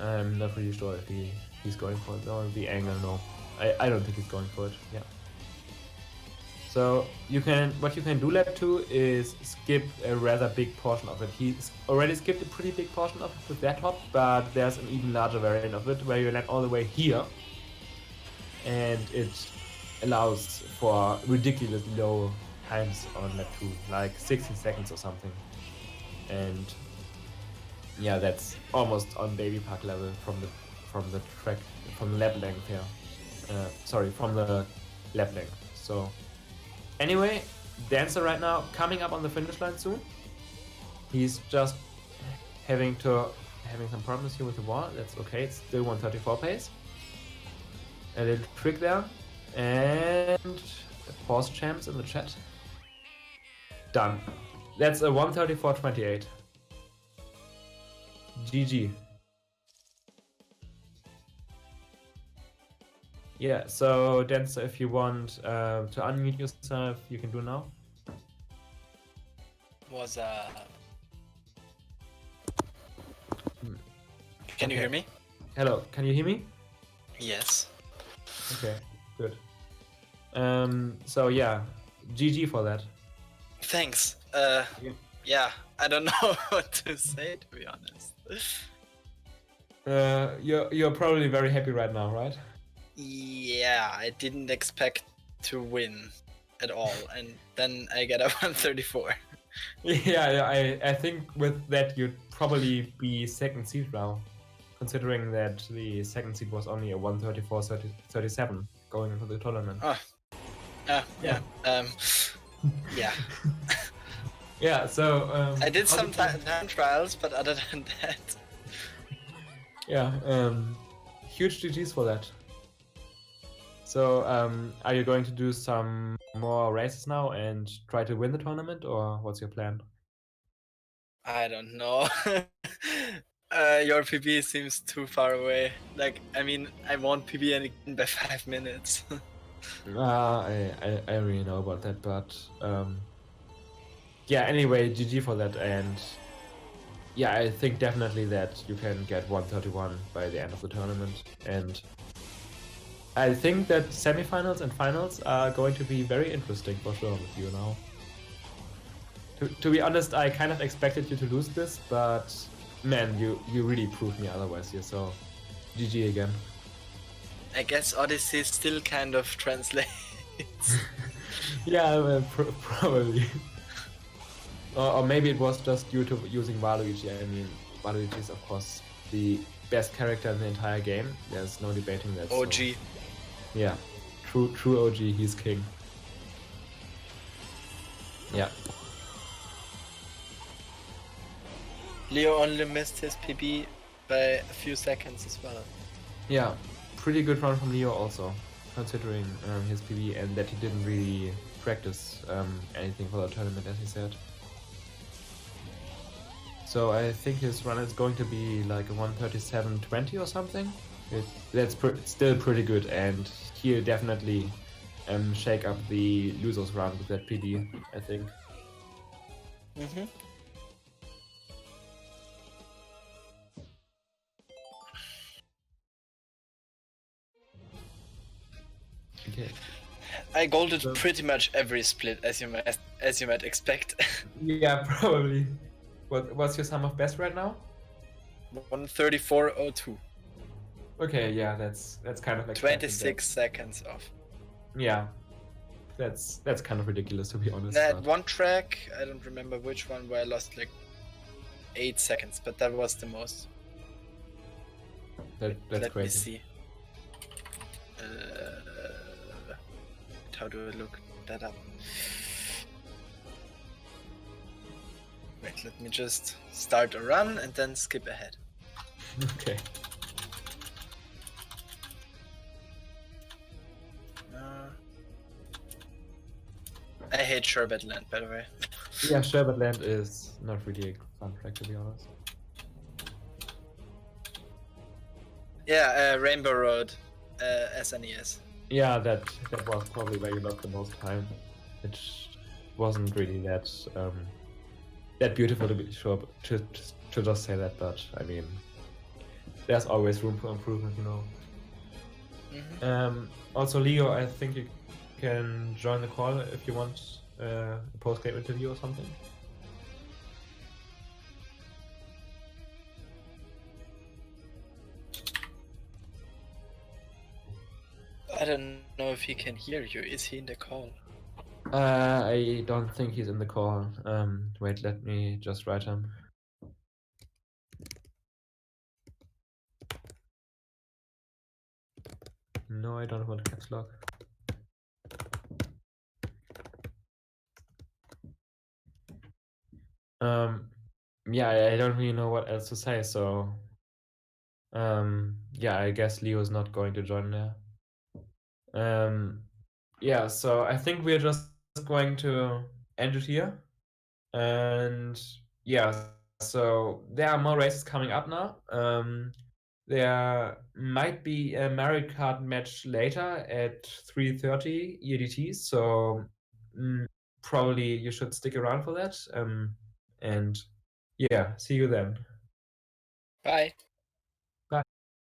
I'm not really sure if he's going for it, or the angle, no. I don't think he's going for it, yeah. So what you can do lap 2 is skip a rather big portion of it. He's already skipped a pretty big portion of it with that hop, but there's an even larger variant of it where you land all the way here, and it allows for ridiculously low times on lap 2, like 16 seconds or something. And yeah, that's almost on baby park level from the track, from the lap length here. Sorry, from the lap length. So anyway, Dancer right now coming up on the finish line soon. He's just having some problems here with the wall. That's okay, it's still 134 pace. A little trick there, and pause champs in the chat. Done. That's a 134.28. GG. Yeah, so Dancer, if you want to unmute yourself, you can do now. Can you hear me? Hello, can you hear me? Yes. Okay, good. So yeah, GG for that. Thanks. Yeah, I don't know what to say, to be honest. You're probably very happy right now, right? Yeah, I didn't expect to win at all, and then I get a 134. Yeah, I think with that you'd probably be second seed now, considering that the second seed was only a 134.37 going into the tournament. Oh. Yeah. Yeah. Yeah, so I did some time trials, but other than that. Yeah, huge GGs for that. So, are you going to do some more races now and try to win the tournament, or what's your plan? I don't know. Your PB seems too far away. Like, I mean, I won't PB again by 5 minutes. I really know about that, but yeah, anyway, GG for that, and yeah, I think definitely that you can get 131 by the end of the tournament, and I think that semifinals and finals are going to be very interesting for sure with you now. To be honest, I kind of expected you to lose this, but man, you really proved me otherwise here, so GG again. I guess Odyssey still kind of translates. Yeah, probably. Or maybe it was just due to using Waluigi. I mean, Waluigi is of course the best character in the entire game. There's no debating that. OG. So, yeah, true OG. He's king. Yeah. Leo only missed his PB by a few seconds as well. Yeah, pretty good run from Leo also, considering his PB and that he didn't really practice anything for the tournament, as he said. So I think his run is going to be like a 137.20 or something. That's still pretty good, and he'll definitely shake up the losers round with that PB, I think. Mm-hmm. Okay. I golded pretty much every split, as you might expect. Yeah, probably. What's your sum of best right now? 134.02. Okay, yeah, that's kind of 26 seconds off. Yeah, that's kind of ridiculous, to be honest. That one track, I don't remember which one, where I lost like 8 seconds, but that was the most. That's Let crazy. me see. How do I look that up? Wait, let me just start a run and then skip ahead. Okay. I hate Sherbet Land, by the way. Yeah, Sherbet Land is not really a fun track, to be honest. Yeah, Rainbow Road, SNES. Yeah, that was probably where you lost the most time. It wasn't really that beautiful to be sure to just say that, but I mean, there's always room for improvement, you know. Mm-hmm. Also, Leo, I think you can join the call if you want a post-game interview or something. I don't know if he can hear you. Is he in the call? I don't think he's in the call. Wait, let me just write him. No, I don't want caps lock. Yeah, I don't really know what else to say, so yeah, I guess Leo's not going to join there. Yeah, so I think we're just going to end it here. And yeah, so there are more races coming up now. There might be a Mario Kart match later at 3:30 EDT, so probably you should stick around for that. And yeah, see you then. Bye.